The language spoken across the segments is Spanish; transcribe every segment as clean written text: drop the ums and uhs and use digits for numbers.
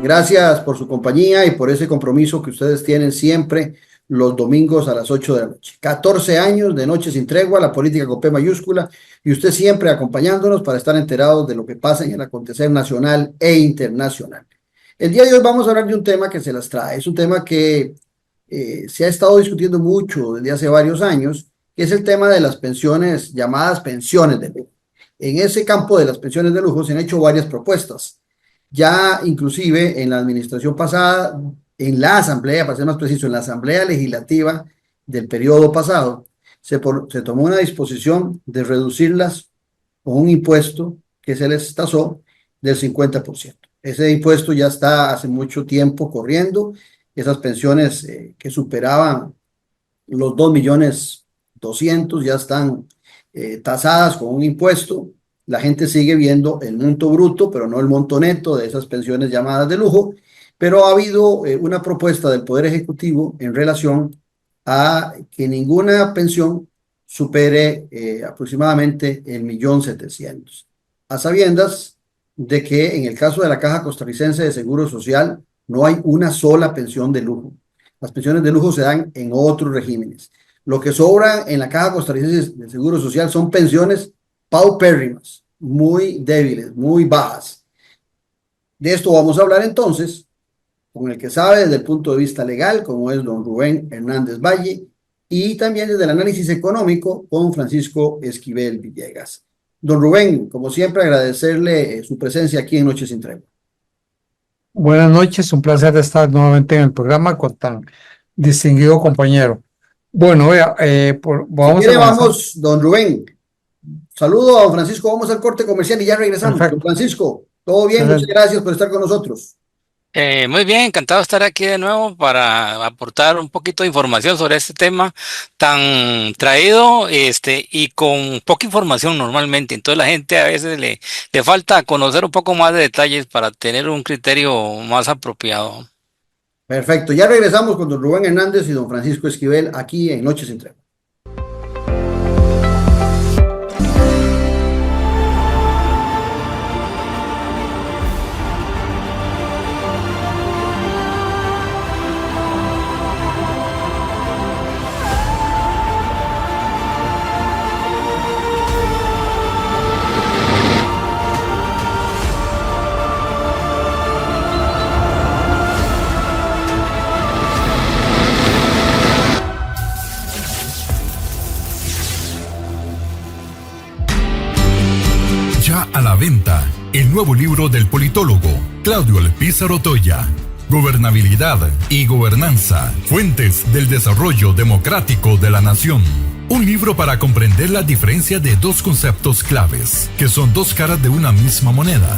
Gracias por su compañía y por ese compromiso que ustedes tienen siempre los domingos a las 8 de la noche. 14 años de Noche Sin Tregua, la política con P mayúscula, y usted siempre acompañándonos para estar enterados de lo que pasa en el acontecer nacional e internacional. El día de hoy vamos a hablar de un tema que se las trae. Es un tema que se ha estado discutiendo mucho desde hace varios años, que es el tema de las pensiones, llamadas pensiones de lujo. En ese campo de las pensiones de lujo se han hecho varias propuestas. Ya inclusive en la administración pasada, en la asamblea, para ser más preciso, en la asamblea legislativa del periodo pasado, se tomó una disposición de reducirlas con un impuesto que se les tasó del 50%. Ese impuesto ya está hace mucho tiempo corriendo. Esas pensiones que superaban los 2.200.000 ya están tasadas con un impuesto. La gente sigue viendo el monto bruto, pero no el monto neto de esas pensiones llamadas de lujo. Pero ha habido una propuesta del Poder Ejecutivo en relación a que ninguna pensión supere aproximadamente el 1.700.000. A sabiendas de que en el caso de la Caja Costarricense de Seguro Social no hay una sola pensión de lujo. Las pensiones de lujo se dan en otros regímenes. Lo que sobra en la Caja Costarricense de Seguro Social son pensiones paupérrimas, muy débiles, muy bajas. De esto vamos a hablar entonces con el que sabe desde el punto de vista legal, como es don Rubén Hernández Valle, y también desde el análisis económico con Francisco Esquivel Villegas. Don Rubén, como siempre, agradecerle su presencia aquí en Noche Sin Tregua. Buenas noches, un placer estar nuevamente en el programa con tan distinguido compañero. Bueno, Si quiere, vamos, don Rubén. Saludo a don Francisco, vamos al corte comercial y ya regresamos. Perfecto. Don Francisco, todo bien, excelente. Muchas gracias por estar con nosotros. Muy bien, encantado de estar aquí de nuevo para aportar un poquito de información sobre este tema tan traído y con poca información normalmente. Entonces la gente a veces le falta conocer un poco más de detalles para tener un criterio más apropiado. Perfecto, ya regresamos con don Rubén Hernández y don Francisco Esquivel aquí en Noche Sin Tregua. A la venta, el nuevo libro del politólogo Claudio Alpizar Otoya, Gobernabilidad y Gobernanza, Fuentes del Desarrollo Democrático de la Nación. Un libro para comprender la diferencia de dos conceptos claves, que son dos caras de una misma moneda.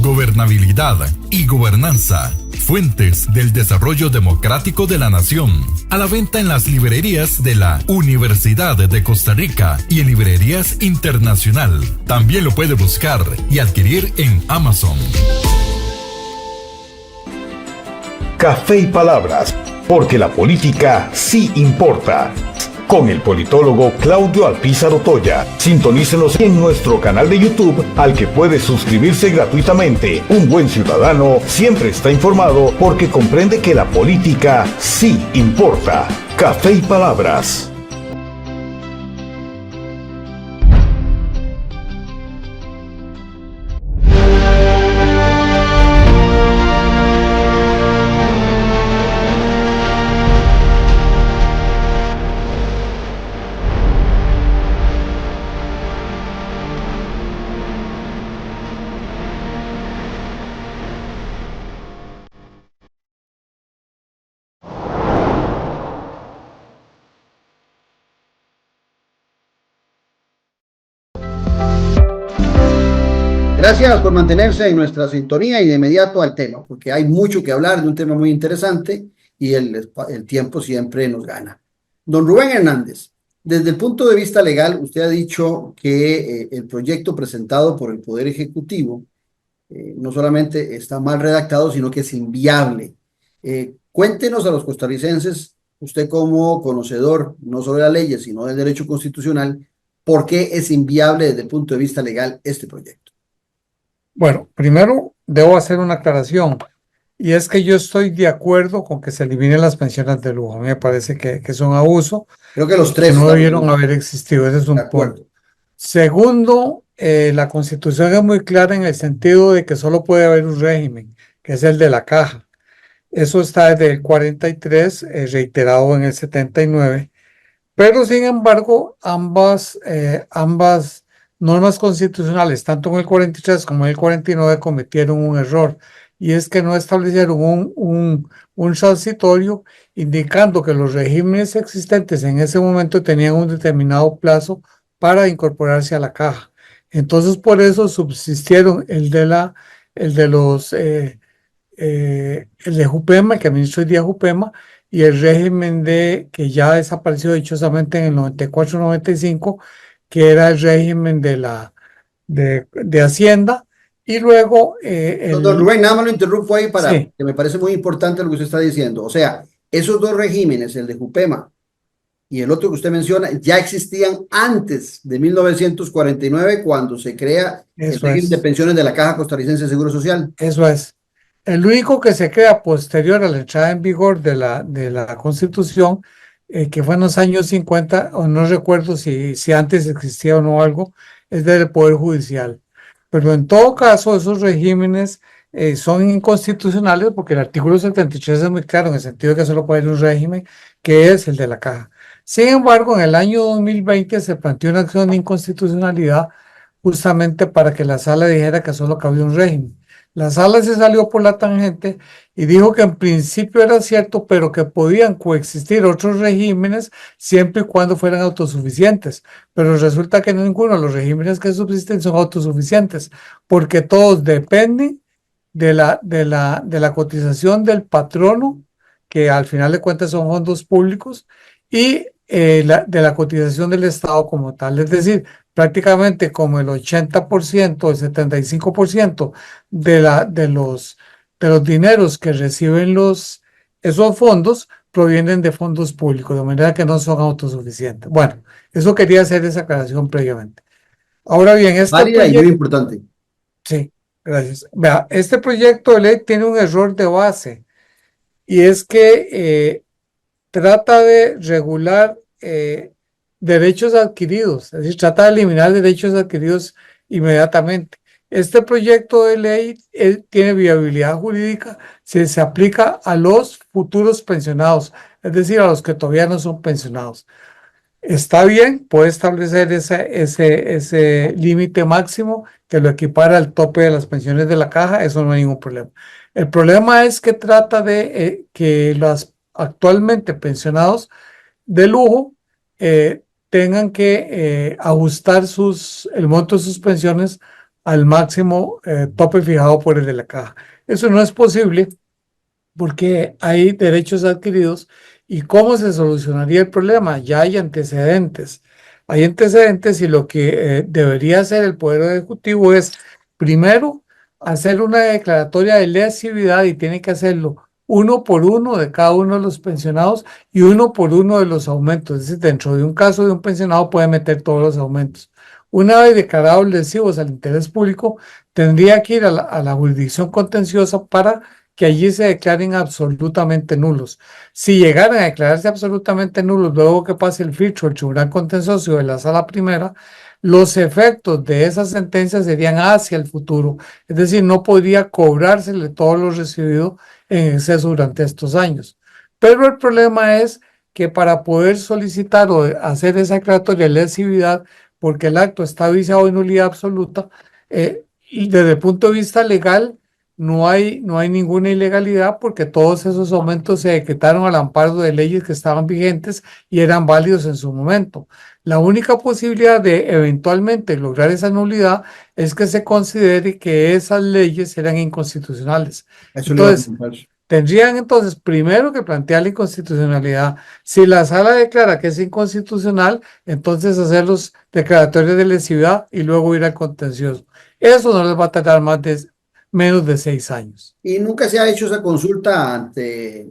Gobernabilidad y Gobernanza, Fuentes del Desarrollo Democrático de la Nación. A la venta en las librerías de la Universidad de Costa Rica y en librerías internacional. También lo puede buscar y adquirir en Amazon. Café y Palabras, porque la política sí importa. Con el politólogo Claudio Alpizar Otoya. Sintonícenos en nuestro canal de YouTube, al que puede suscribirse gratuitamente. Un buen ciudadano siempre está informado porque comprende que la política sí importa. Café y Palabras. Gracias por mantenerse en nuestra sintonía y de inmediato al tema, porque hay mucho que hablar de un tema muy interesante y el tiempo siempre nos gana. Don Rubén Hernández, desde el punto de vista legal, usted ha dicho que el proyecto presentado por el Poder Ejecutivo no solamente está mal redactado, sino que es inviable. Cuéntenos a los costarricenses, usted como conocedor no solo de las leyes, sino del derecho constitucional, ¿por qué es inviable desde el punto de vista legal este proyecto? Bueno, primero debo hacer una aclaración y es que yo estoy de acuerdo con que se eliminen las pensiones de lujo. A mí me parece que es un abuso Creo que los y que tres no estamos debieron haber existido. Ese es de un punto. acuerdo. Segundo, la Constitución es muy clara en el sentido de que solo puede haber un régimen, que es el de la caja. Eso está desde el 43, reiterado en el 79. Pero sin embargo, ambas normas constitucionales, tanto en el 43 como en el 49, cometieron un error, y es que no establecieron un transitorio indicando que los regímenes existentes en ese momento tenían un determinado plazo para incorporarse a la caja. Entonces, por eso subsistieron el de los el de Jupema, que administra hoy día Jupema, y el régimen que ya desapareció dichosamente en el 94-95, que era el régimen de Hacienda, y luego Don Rubén, nada más lo interrumpo ahí para sí, que me parece muy importante lo que usted está diciendo. O sea, esos dos regímenes, el de Jupema y el otro que usted menciona, ya existían antes de 1949 cuando se crea el eso régimen de es, pensiones de la Caja Costarricense de Seguro Social. eso es. El único que se crea posterior a la entrada en vigor de la Constitución, que fue en los años 50, o no recuerdo si antes existía o no algo, es del Poder Judicial. Pero en todo caso, esos regímenes son inconstitucionales porque el artículo 73 es muy claro en el sentido de que solo puede haber un régimen, que es el de la caja. Sin embargo, en el año 2020 se planteó una acción de inconstitucionalidad justamente para que la sala dijera que solo cabía un régimen. La sala se salió por la tangente y dijo que en principio era cierto, pero que podían coexistir otros regímenes siempre y cuando fueran autosuficientes. Pero resulta que ninguno de los regímenes que subsisten son autosuficientes, porque todos dependen de la cotización del patrono, que al final de cuentas son fondos públicos, y de la cotización del Estado como tal. Es decir, prácticamente como el 80%, el 75% de los dineros que reciben esos fondos provienen de fondos públicos, de manera que no son autosuficientes. Bueno, eso quería hacer esa aclaración previamente. Ahora bien, este Válida y muy proyecto, importante. sí, gracias. Vea, este proyecto de ley tiene un error de base y es que trata de regular derechos adquiridos, es decir, trata de eliminar derechos adquiridos inmediatamente. Este proyecto de ley tiene viabilidad jurídica si se aplica a los futuros pensionados, es decir, a los que todavía no son pensionados. Está bien, puede establecer ese límite máximo que lo equipara al tope de las pensiones de la caja, eso no hay ningún problema. El problema es que trata de que los actualmente pensionados de lujo tengan que ajustar el monto de sus pensiones al máximo tope fijado por el de la caja. Eso no es posible porque hay derechos adquiridos. ¿Y cómo se solucionaría el problema? Ya hay antecedentes. Hay antecedentes y lo que debería hacer el Poder Ejecutivo es, primero, hacer una declaratoria de lesividad y tiene que hacerlo uno por uno de cada uno de los pensionados y uno por uno de los aumentos. Es decir, dentro de un caso de un pensionado puede meter todos los aumentos. Una vez declarados lesivos al interés público, tendría que ir a la jurisdicción contenciosa para que allí se declaren absolutamente nulos. Si llegaran a declararse absolutamente nulos luego que pase el filtro del Tribunal Contencioso de la Sala Primera, los efectos de esa sentencia serían hacia el futuro. Es decir, no podría cobrársele todo lo recibido en exceso durante estos años. Pero el problema es que para poder solicitar o hacer esa declaratoria de lesividad, porque el acto está viciado en nulidad absoluta, y desde el punto de vista legal, no hay ninguna ilegalidad porque todos esos aumentos se decretaron al amparo de leyes que estaban vigentes y eran válidos en su momento. La única posibilidad de eventualmente lograr esa nulidad es que se considere que esas leyes eran inconstitucionales. Eso le iba a Entonces, preguntar. tendrían entonces primero que plantear la inconstitucionalidad. Si la sala declara que es inconstitucional, entonces hacer los declaratorios de lesividad y luego ir al contencioso. Eso no les va a tardar menos de 6 años. Y nunca se ha hecho esa consulta ante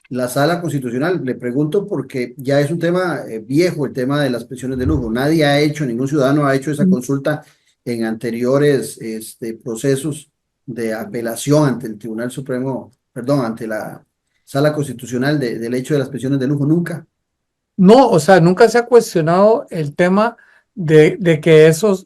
la Sala Constitucional. Le pregunto porque ya es un tema viejo, el tema de las pensiones de lujo. Nadie ha hecho, ningún ciudadano ha hecho esa consulta en anteriores procesos de apelación ante el Tribunal Supremo, perdón, ante la Sala Constitucional del hecho de las pensiones de lujo? Nunca. No, o sea, nunca se ha cuestionado el tema de que esos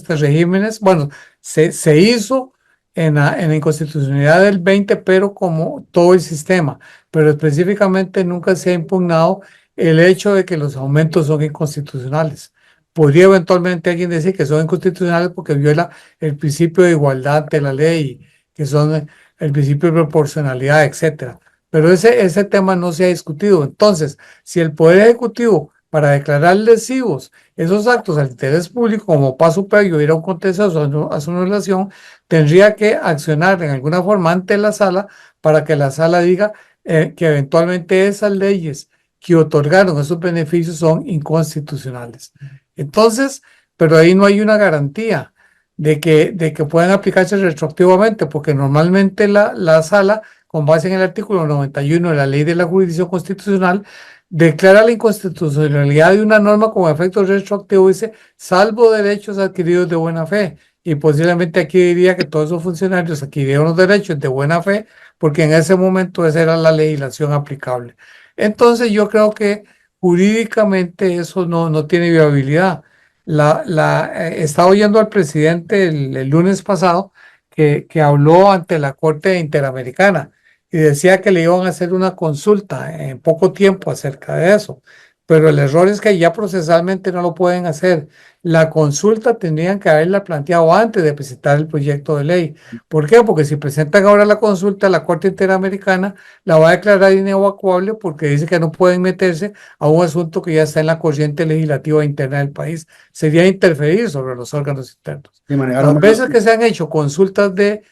regímenes, bueno, se hizo en la inconstitucionalidad del 20, pero como todo el sistema, pero específicamente nunca se ha impugnado el hecho de que los aumentos son inconstitucionales. Podría eventualmente alguien decir que son inconstitucionales porque viola el principio de igualdad de la ley, que son el principio de proporcionalidad, etcétera. Pero ese tema no se ha discutido. Entonces, si el Poder Ejecutivo, para declarar lesivos esos actos al interés público, como paso previo ir a un contencioso a su anulación, tendría que accionar en alguna forma ante la sala para que la sala diga que eventualmente esas leyes que otorgaron esos beneficios son inconstitucionales. Entonces, pero ahí no hay una garantía de que puedan aplicarse retroactivamente, porque normalmente la sala, con base en el artículo 91 de la Ley de la Jurisdicción Constitucional, declara la inconstitucionalidad de una norma con efecto retroactivo, dice, salvo derechos adquiridos de buena fe. Y posiblemente aquí diría que todos esos funcionarios adquirieron los derechos de buena fe, porque en ese momento esa era la legislación aplicable. Entonces yo creo que jurídicamente eso no tiene viabilidad. Estaba oyendo al presidente el lunes pasado que habló ante la Corte Interamericana y decía que le iban a hacer una consulta en poco tiempo acerca de eso. Pero el error es que ya procesalmente no lo pueden hacer. La consulta tendrían que haberla planteado antes de presentar el proyecto de ley. ¿Por qué? Porque si presentan ahora la consulta, la Corte Interamericana la va a declarar inevacuable porque dice que no pueden meterse a un asunto que ya está en la corriente legislativa interna del país. Sería interferir sobre los órganos internos. Las veces que se han hecho consultas de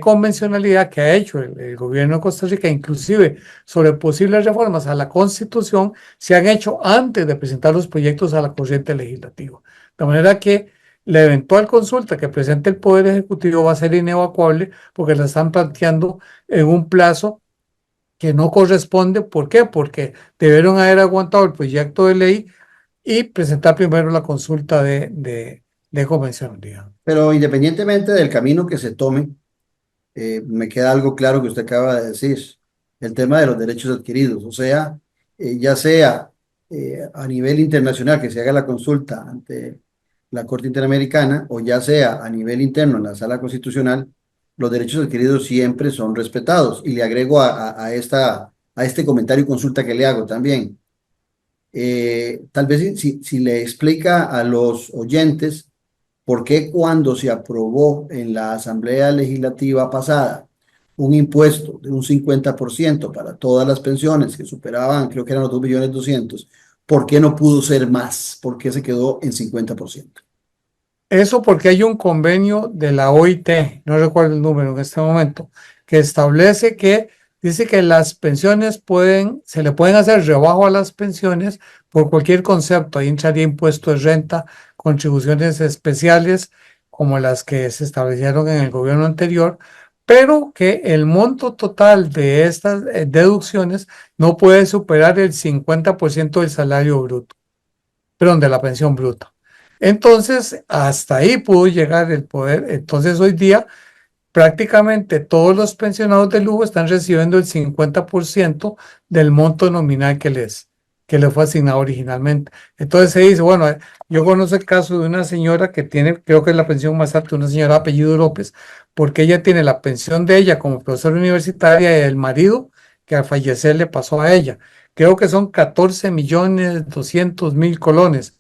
convencionalidad que ha hecho el gobierno de Costa Rica, inclusive sobre posibles reformas a la Constitución, se han hecho antes de presentar los proyectos a la corriente legislativa. De manera que la eventual consulta que presente el Poder Ejecutivo va a ser inevacuable porque la están planteando en un plazo que no corresponde. ¿Por qué? Porque debieron haber aguantado el proyecto de ley y presentar primero la consulta de convencionalidad. Pero independientemente del camino que se tome, me queda algo claro que usted acaba de decir, el tema de los derechos adquiridos, o sea, ya sea a nivel internacional que se haga la consulta ante la Corte Interamericana o ya sea a nivel interno en la Sala Constitucional, los derechos adquiridos siempre son respetados. Y le agrego a este comentario y consulta que le hago también. Tal vez si le explica a los oyentes por qué cuando se aprobó en la Asamblea Legislativa pasada un impuesto de un 50% para todas las pensiones que superaban, creo que eran los 2.200.000, ¿por qué no pudo ser más? ¿Por qué se quedó en 50%? Eso porque hay un convenio de la OIT, no recuerdo el número en este momento, que establece que dice que las pensiones se le pueden hacer rebajo a las pensiones por cualquier concepto. Ahí entraría impuesto de renta, contribuciones especiales como las que se establecieron en el gobierno anterior, pero que el monto total de estas deducciones no puede superar el 50% del salario bruto, perdón, de la pensión bruta. Entonces, hasta ahí pudo llegar el poder. Entonces, hoy día, prácticamente todos los pensionados de lujo están recibiendo el 50% del monto nominal que les fue asignado originalmente. Entonces se dice, bueno, yo conozco el caso de una señora que tiene, creo que es la pensión más alta, una señora de apellido López, porque ella tiene la pensión de ella como profesora universitaria y el marido que al fallecer le pasó a ella. Creo que son 14.200.000 colones.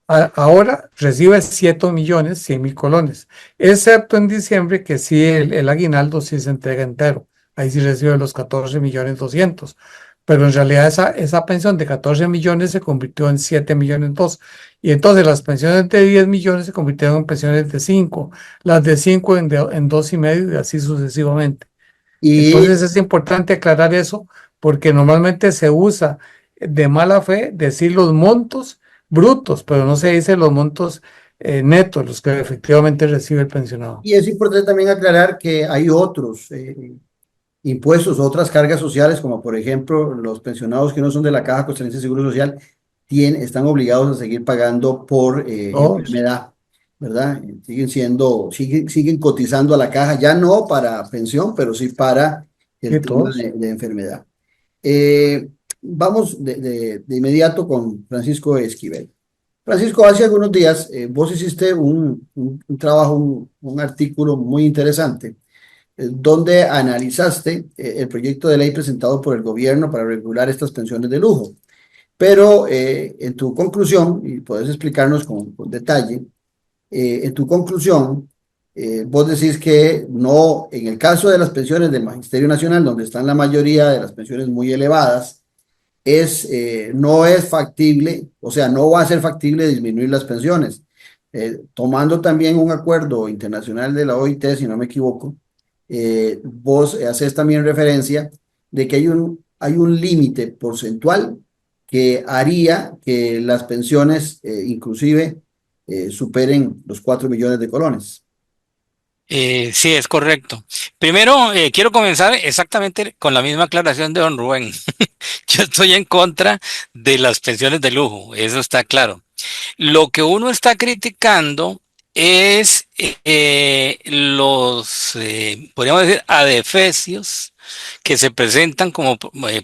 Ahora recibe 7.100.000 colones, excepto en diciembre que sí el aguinaldo sí se entrega entero, ahí sí recibe los 14.200.000, pero en realidad esa pensión de 14 millones se convirtió en 7.200.000, y entonces las pensiones de 10 millones se convirtieron en pensiones de 5, las de 5 en 2.5 y así sucesivamente. Entonces es importante aclarar eso porque normalmente se usa de mala fe decir los montos brutos, pero no se dice los montos netos, los que efectivamente recibe el pensionado. Y es importante también aclarar que hay otros impuestos, otras cargas sociales, como por ejemplo los pensionados que no son de la Caja Costarricense de Seguro Social, están obligados a seguir pagando por Todos. enfermedad, ¿verdad? Siguen cotizando a la caja, ya no para pensión, pero sí para el Sí, tema todos. de enfermedad. Eh, Vamos de inmediato con Francisco Esquivel. Francisco, hace algunos días vos hiciste un trabajo, un artículo muy interesante, donde analizaste el proyecto de ley presentado por el gobierno para regular estas pensiones de lujo. Pero en tu conclusión, y puedes explicarnos con detalle, en tu conclusión, vos decís que no, en el caso de las pensiones del Magisterio Nacional, donde están la mayoría de las pensiones muy elevadas, no es factible, o sea, no va a ser factible disminuir las pensiones. Tomando también un acuerdo internacional de la OIT, si no me equivoco, vos haces también referencia de que hay un límite porcentual que haría que las pensiones inclusive superen los 4 millones de colones. Sí, es correcto. Primero, quiero comenzar exactamente con la misma aclaración de don Rubén. Yo estoy en contra de las pensiones de lujo, eso está claro. Lo que uno está criticando es podríamos decir, adefesios que se presentan como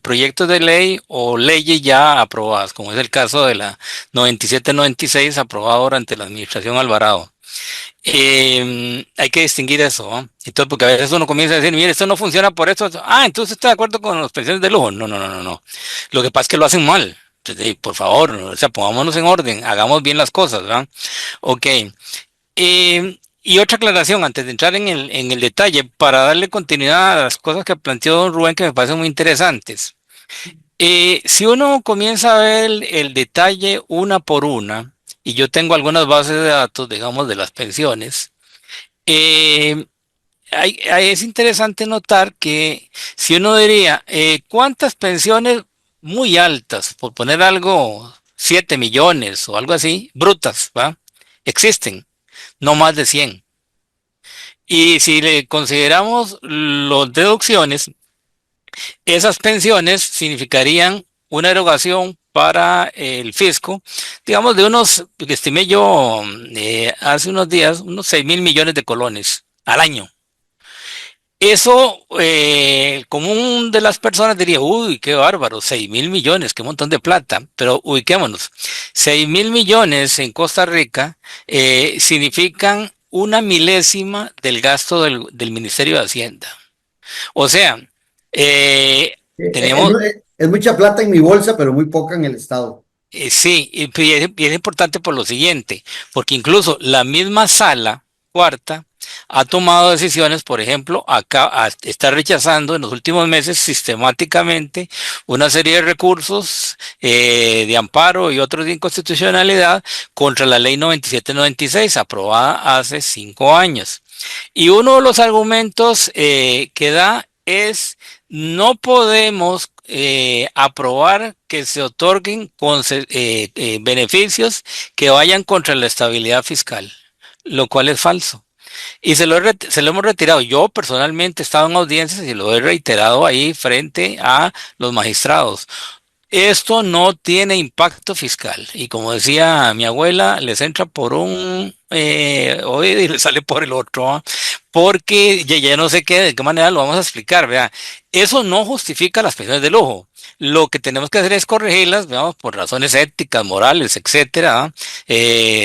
proyectos de ley o leyes ya aprobadas, como es el caso de la 9796 aprobada durante la administración Alvarado. Hay que distinguir eso, ¿no? Entonces, porque a veces uno comienza a decir, mire, esto no funciona por esto. Ah, entonces está de acuerdo con las pensiones de lujo. No, no, no, no, no. Lo que pasa es que lo hacen mal. Entonces, por favor, o sea, pongámonos en orden, hagamos bien las cosas, ¿verdad? Ok. Y otra aclaración antes de entrar en el detalle, para darle continuidad a las cosas que planteó don Rubén, que me parecen muy interesantes. Si uno comienza a ver el detalle una por una, y yo tengo algunas bases de datos, digamos, de las pensiones, eh, es interesante notar que si uno diría, ¿cuántas pensiones muy altas, por poner algo, 7 millones o algo así, brutas, ¿va? Existen, no más de 100. Y si le consideramos las deducciones, esas pensiones significarían una erogación para el fisco, digamos, de unos, que estimé yo hace unos días, unos 6.000 millones de colones al año. Eso, el común de las personas diría, uy, qué bárbaro, 6.000 millones, qué montón de plata, pero ubiquémonos, 6.000 millones en Costa Rica significan una milésima del gasto del Ministerio de Hacienda. O sea, eh, tenemos, Es mucha plata en mi bolsa, pero muy poca en el Estado. sí, y es importante por lo siguiente, porque incluso la misma sala cuarta ha tomado decisiones, por ejemplo, acá está rechazando en los últimos meses sistemáticamente una serie de recursos de amparo y otros de inconstitucionalidad contra la ley 9796, aprobada hace 5 años. Y uno de los argumentos que da es no podemos aprobar que se otorguen beneficios que vayan contra la estabilidad fiscal, lo cual es falso. Y se lo hemos retirado. Yo personalmente he estado en audiencias y lo he reiterado ahí frente a los magistrados. Esto no tiene impacto fiscal y como decía mi abuela, les entra por un oído y les sale por el otro, ¿ah? Porque ya no sé de qué manera lo vamos a explicar, vea. Eso no justifica las pensiones de lujo. Lo que tenemos que hacer es corregirlas, veamos, por razones éticas, morales, etcétera, ¿ah?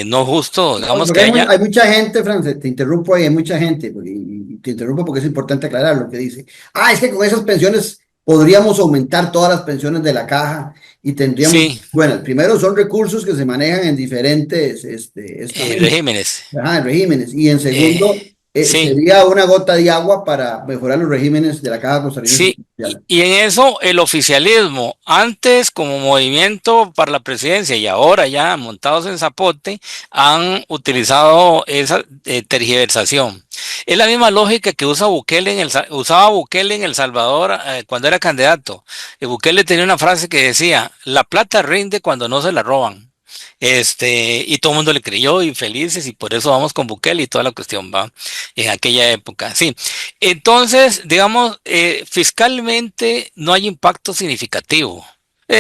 No justo, digamos Porque que haya. hay mucha gente, Fran, te interrumpo ahí, hay mucha gente, y te interrumpo porque es importante aclarar lo que dice. Es que con esas pensiones podríamos aumentar todas las pensiones de la caja y tendríamos, Sí, bueno, primero son recursos que se manejan en diferentes estamentos, regímenes. en regímenes, y en segundo, Sí. sería una gota de agua para mejorar los regímenes de la caja costarricense Sí, social. y en eso el oficialismo, antes como movimiento para la presidencia y ahora ya montados en zapote, han utilizado esa tergiversación. Es la misma lógica que usaba Bukele en El Salvador cuando era candidato. Bukele tenía una frase que decía, la plata rinde cuando no se la roban. Y todo el mundo le creyó y felices, y por eso vamos con Bukele y toda la cuestión va en aquella época. Sí. Entonces, digamos, fiscalmente no hay impacto significativo.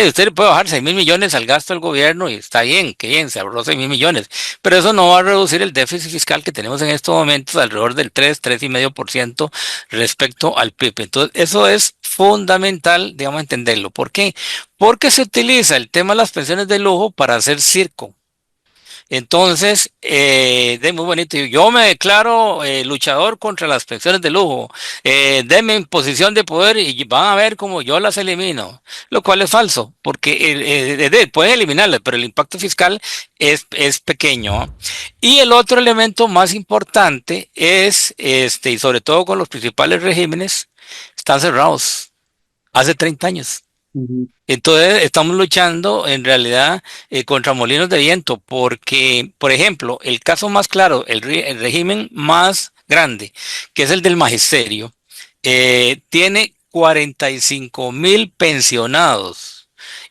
Usted le puede bajar 6.000 millones al gasto del gobierno y está bien, qué bien, se ahorró 6.000 millones, pero eso no va a reducir el déficit fiscal que tenemos en estos momentos alrededor del 3,5% respecto al PIB. Entonces, eso es fundamental, digamos, entenderlo. ¿Por qué? Porque se utiliza el tema de las pensiones de lujo para hacer circo. Entonces, de muy bonito. Yo me declaro luchador contra las pensiones de lujo. Denme en posición de poder y van a ver cómo yo las elimino. Lo cual es falso, porque pueden eliminarlas, pero el impacto fiscal es pequeño, ¿ah? Y el otro elemento más importante es, y sobre todo con los principales regímenes, están cerrados hace 30 años. Ujú. Entonces estamos luchando en realidad contra molinos de viento porque, por ejemplo, el caso más claro, el régimen más grande, que es el del magisterio, tiene 45.000 pensionados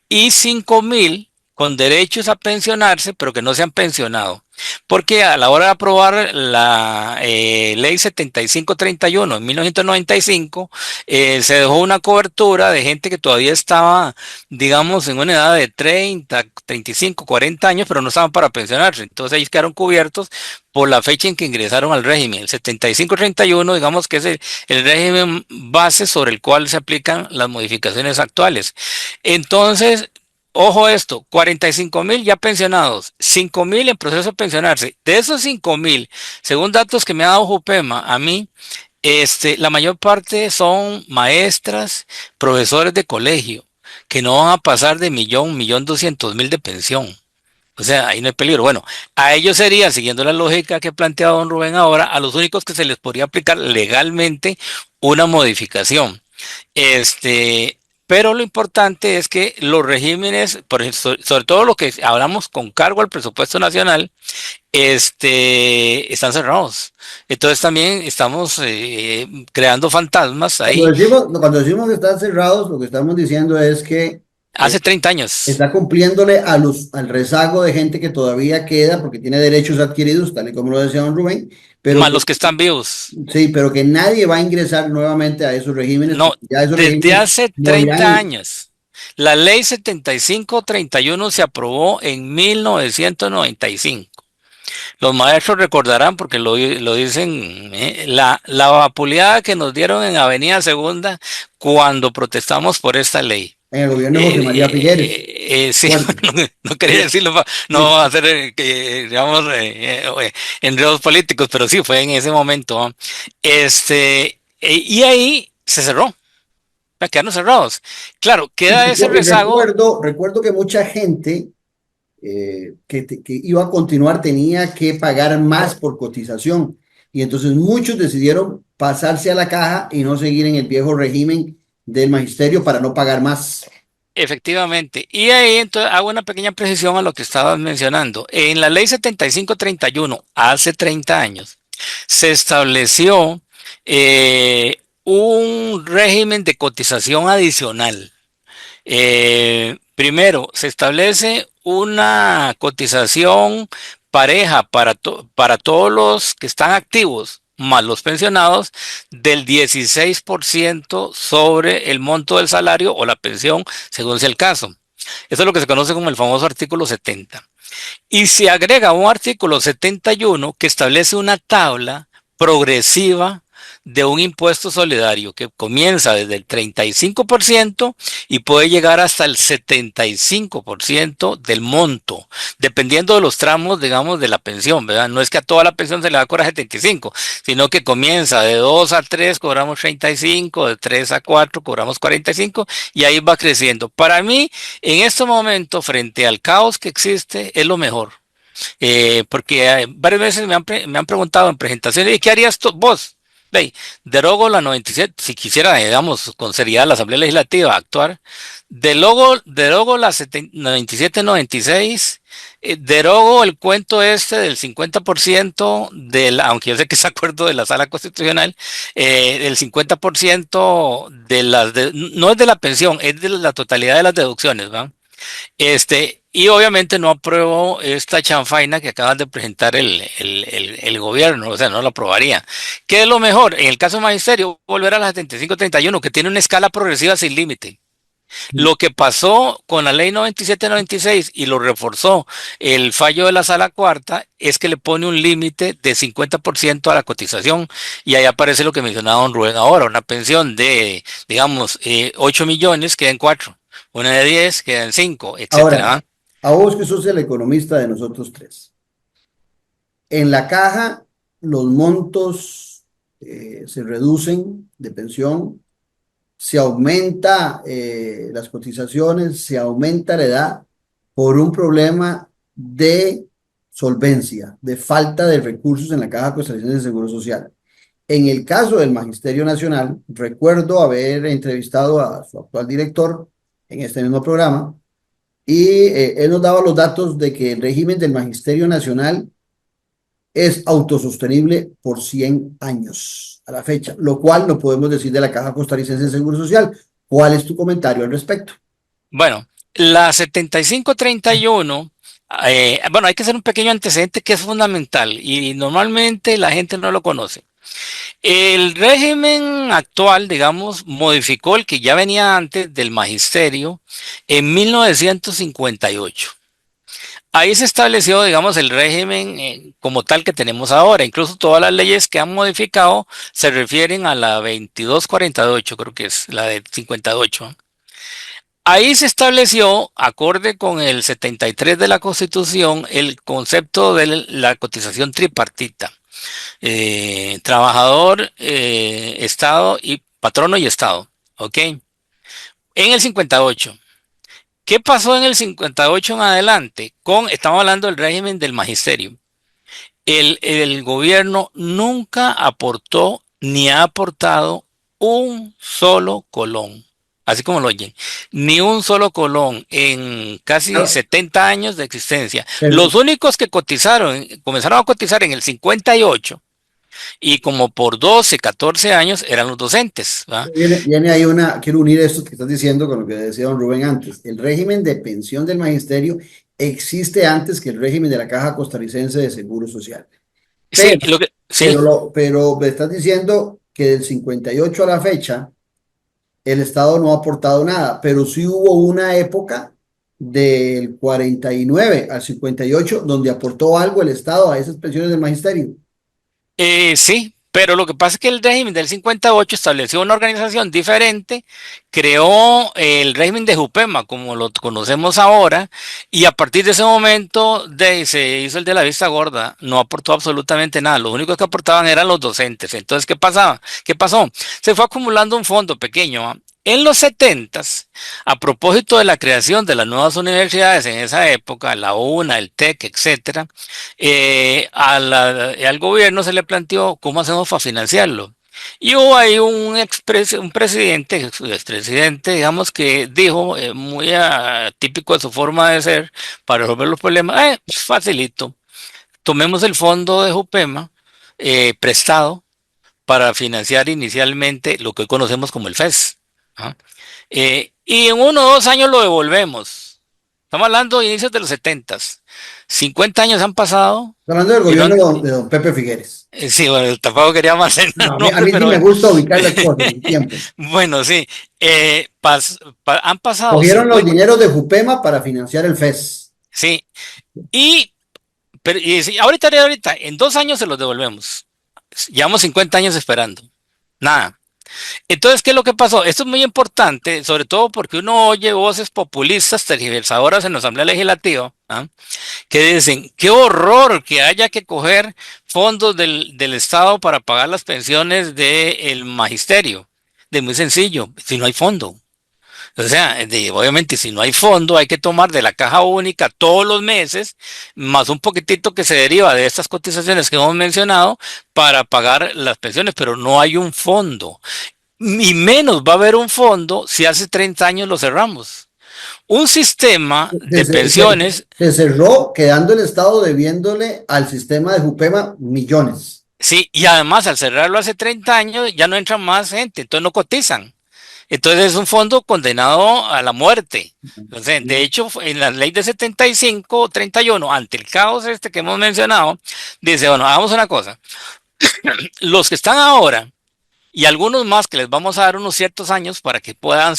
y 5.000 con derechos a pensionarse, pero que no se han pensionado. Porque a la hora de aprobar la ley 7531 en 1995, se dejó una cobertura de gente que todavía estaba, digamos, en una edad de 30, 35, 40 años, pero no estaban para pensionarse. Entonces ellos quedaron cubiertos por la fecha en que ingresaron al régimen. El 7531, digamos que es el régimen base sobre el cual se aplican las modificaciones actuales. Entonces, ojo esto, 45.000 ya pensionados, 5.000 en proceso de pensionarse. De esos 5.000, según datos que me ha dado Jupema a mí, la mayor parte son maestras, profesores de colegio, que no van a pasar de 1.200.000 de pensión. O sea, ahí no hay peligro. Bueno, a ellos sería, siguiendo la lógica que ha planteado don Rubén ahora, a los únicos que se les podría aplicar legalmente una modificación. Pero lo importante es que los regímenes, sobre todo lo que hablamos con cargo al presupuesto nacional, están cerrados. Entonces también estamos creando fantasmas ahí. Cuando decimos que están cerrados, lo que estamos diciendo es que Hace 30 años. está cumpliéndole al rezago de gente que todavía queda porque tiene derechos adquiridos, tal y como lo decía don Rubén, pero Más los que están vivos. sí, pero que nadie va a ingresar nuevamente a esos regímenes. No, Ya esos desde regímenes hace 30 años. La ley 7531 se aprobó en 1995. Los maestros recordarán, porque lo dicen, la vapuleada que nos dieron en Avenida Segunda cuando protestamos por esta ley. En el gobierno de José María Figueres. Sí, Bueno, no quería decirlo, no vamos a hacer, digamos, enredos políticos, pero sí fue en ese momento, ¿no? Y ahí se cerró, quedaron cerrados. Claro, queda ese rezago. Recuerdo que mucha gente que iba a continuar tenía que pagar más por cotización y entonces muchos decidieron pasarse a la caja y no seguir en el viejo régimen del magisterio para no pagar más. Efectivamente. Y ahí entonces hago una pequeña precisión a lo que estabas mencionando. En la ley 7531, hace 30 años, se estableció un régimen de cotización adicional. Primero, se establece una cotización pareja para todos los que están activos, más los pensionados, del 16% sobre el monto del salario o la pensión, según sea el caso. Eso es lo que se conoce como el famoso artículo 70. Y se agrega un artículo 71 que establece una tabla progresiva de un impuesto solidario que comienza desde el 35% y puede llegar hasta el 75% del monto, dependiendo de los tramos, digamos, de la pensión, ¿verdad? No es que a toda la pensión se le va a cobrar 75, sino que comienza de 2 a 3, cobramos 35, de 3 a 4, cobramos 45, y ahí va creciendo. Para mí, en este momento, frente al caos que existe, es lo mejor. Porque varias veces me han preguntado en presentaciones, ¿y qué harías vos? Derogo la 97, si quisiera, digamos, con seriedad la Asamblea Legislativa actuar, derogo la 97-96, derogo el cuento del 50% aunque yo sé que es acuerdo de la Sala Constitucional, el 50% no es de la pensión, es de la totalidad de las deducciones, ¿va? Y obviamente no apruebo esta chanfaina que acaban de presentar el gobierno, o sea, no lo aprobaría. ¿Qué es lo mejor? En el caso del magisterio, volver a la 7531, que tiene una escala progresiva sin límite. Lo que pasó con la ley 97-96 y lo reforzó el fallo de la Sala Cuarta es que le pone un límite de 50% a la cotización y ahí aparece lo que mencionaba don Rubén ahora, una pensión de, digamos, 8 millones quedan 4, una de 10 quedan 5, etcétera. Ahora, a vos que sos el economista de nosotros tres, en la caja los montos se reducen de pensión, se aumenta las cotizaciones, se aumenta la edad por un problema de solvencia, de falta de recursos en la Caja Costarricense de Seguro Social. En el caso del Magisterio Nacional, recuerdo haber entrevistado a su actual director en este mismo programa y él nos daba los datos de que el régimen del Magisterio Nacional es autosostenible por 100 años a la fecha, lo cual no podemos decir de la Caja Costarricense de Seguro Social. ¿Cuál es tu comentario al respecto? Bueno, la 7531, bueno, hay que hacer un pequeño antecedente que es fundamental y normalmente la gente no lo conoce. El régimen actual, digamos, modificó el que ya venía antes del magisterio en 1958. Ahí se estableció, digamos, el régimen como tal que tenemos ahora. Incluso todas las leyes que han modificado se refieren a la 2248, creo que es la de 58. Ahí se estableció, acorde con el 73 de la Constitución, el concepto de la cotización tripartita. Trabajador, Estado y patrono y Estado. ¿Ok? En el 58. ¿Qué pasó en el 58 en adelante? Estamos hablando del régimen del magisterio. El gobierno nunca aportó ni ha aportado un solo colón. Así como lo oyen, ni un solo colón en casi Claro. 70 años de existencia. Pero- Los únicos que comenzaron a cotizar en el 58 y como por 12, 14 años eran los docentes, ¿va? Viene ahí quiero unir esto que estás diciendo con lo que decía don Rubén antes. El régimen de pensión del magisterio existe antes que el régimen de la Caja Costarricense de Seguro Social. Sí, Pero, sí. pero me estás diciendo que del 58 a la fecha el Estado no ha aportado nada, pero sí hubo una época del 49 al 58 donde aportó algo el Estado a esas pensiones del magisterio. Sí, pero lo que pasa es que el régimen del 58 estableció una organización diferente, creó el régimen de Jupema, como lo conocemos ahora, y a partir de ese momento se hizo el de la vista gorda, no aportó absolutamente nada, lo único que aportaban eran los docentes. Entonces, ¿qué pasaba? ¿Qué pasó? Se fue acumulando un fondo pequeño, ¿ah? En los 70s, a propósito de la creación de las nuevas universidades en esa época, la UNA, el TEC, etcétera, al gobierno se le planteó cómo hacemos para financiarlo. Y hubo ahí un presidente, su expresidente, digamos, que dijo, muy típico de su forma de ser, para resolver los problemas, facilito, tomemos el fondo de Jupema prestado para financiar inicialmente lo que hoy conocemos como el FES. ¿Ah? Y en 1 o 2 años lo devolvemos. Estamos hablando de inicios de los 70s. 50 años han pasado. Hablando del gobierno de don Pepe Figueres. Sí, bueno, tampoco quería más el No, nombre, a mí sí pero me gusta ubicar las cosas en tiempo. bueno, sí. Han pasado Cogieron los 50, dineros de Jupema para financiar el FES. sí. Sí, ahorita, en 2 años se los devolvemos. Llevamos 50 años esperando. Nada. Entonces, ¿qué es lo que pasó? Esto es muy importante, sobre todo porque uno oye voces populistas, tergiversadoras en la Asamblea Legislativa, ¿ah? Que dicen, qué horror que haya que coger fondos del Estado para pagar las pensiones del magisterio. Muy sencillo, si no hay fondo. O sea, obviamente si no hay fondo hay que tomar de la caja única todos los meses, más un poquitito que se deriva de estas cotizaciones que hemos mencionado para pagar las pensiones, pero no hay un fondo. Y menos va a haber un fondo si hace 30 años lo cerramos. Un sistema de pensiones. Se cerró, quedando el Estado debiéndole al sistema de Jupema millones. Sí, y además al cerrarlo hace 30 años ya no entra más gente, entonces no cotizan. Entonces es un fondo condenado a la muerte. Entonces, de hecho, en la ley de 75 o 31, ante el caos este que hemos mencionado, dice, bueno, hagamos una cosa. Los que están ahora y algunos más que les vamos a dar unos ciertos años para que puedan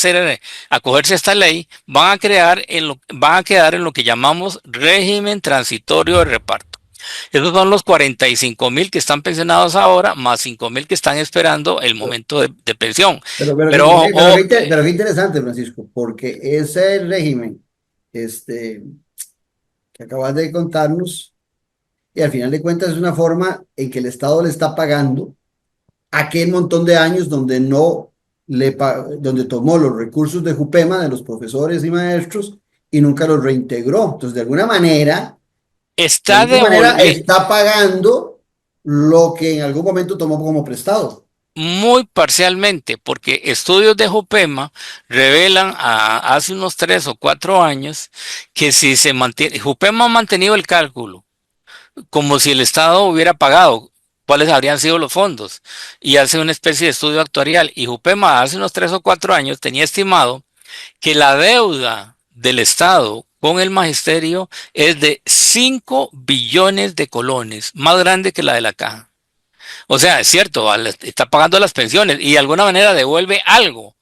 acogerse a esta ley, van a quedar en lo que llamamos régimen transitorio de reparto. Esos son los 45.000 que están pensionados ahora, más 5.000 que están esperando el momento de pensión. Pero Pero qué interesante, Francisco, porque ese régimen que acabas de contarnos, y al final de cuentas es una forma en que el Estado le está pagando aquel montón de años donde donde tomó los recursos de Jupema, de los profesores y maestros, y nunca los reintegró. Entonces, de alguna manera está pagando lo que en algún momento tomó como prestado. muy parcialmente, porque estudios de Jupema revelan hace unos 3 o 4 años que si se mantiene, Jupema ha mantenido el cálculo como si el Estado hubiera pagado cuáles habrían sido los fondos y hace una especie de estudio actuarial, y Jupema hace unos 3 o 4 años tenía estimado que la deuda del Estado con el magisterio es de 5 billones de colones, más grande que la de la caja. O sea, es cierto, está pagando las pensiones y de alguna manera devuelve algo,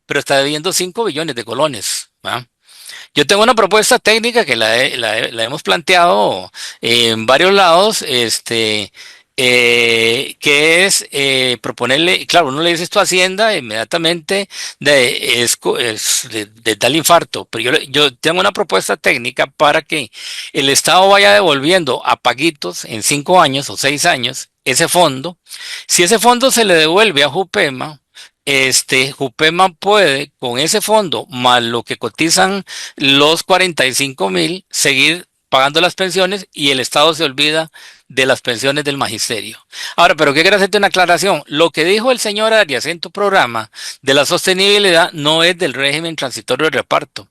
pero está debiendo 5 billones de colones. ¿Va? Yo tengo una propuesta técnica que la hemos planteado en varios lados, que es proponerle, claro, uno le dice esto a Hacienda, inmediatamente de tal infarto, pero yo tengo una propuesta técnica para que el Estado vaya devolviendo a paguitos en 5 años o 6 años ese fondo. Si ese fondo se le devuelve a Jupema, Jupema puede, con ese fondo, más lo que cotizan los 45.000, seguir pagando las pensiones y el Estado se olvida de las pensiones del magisterio. Ahora, pero quiero hacerte una aclaración. Lo que dijo el señor Arias en tu programa de la sostenibilidad no es del régimen transitorio de reparto.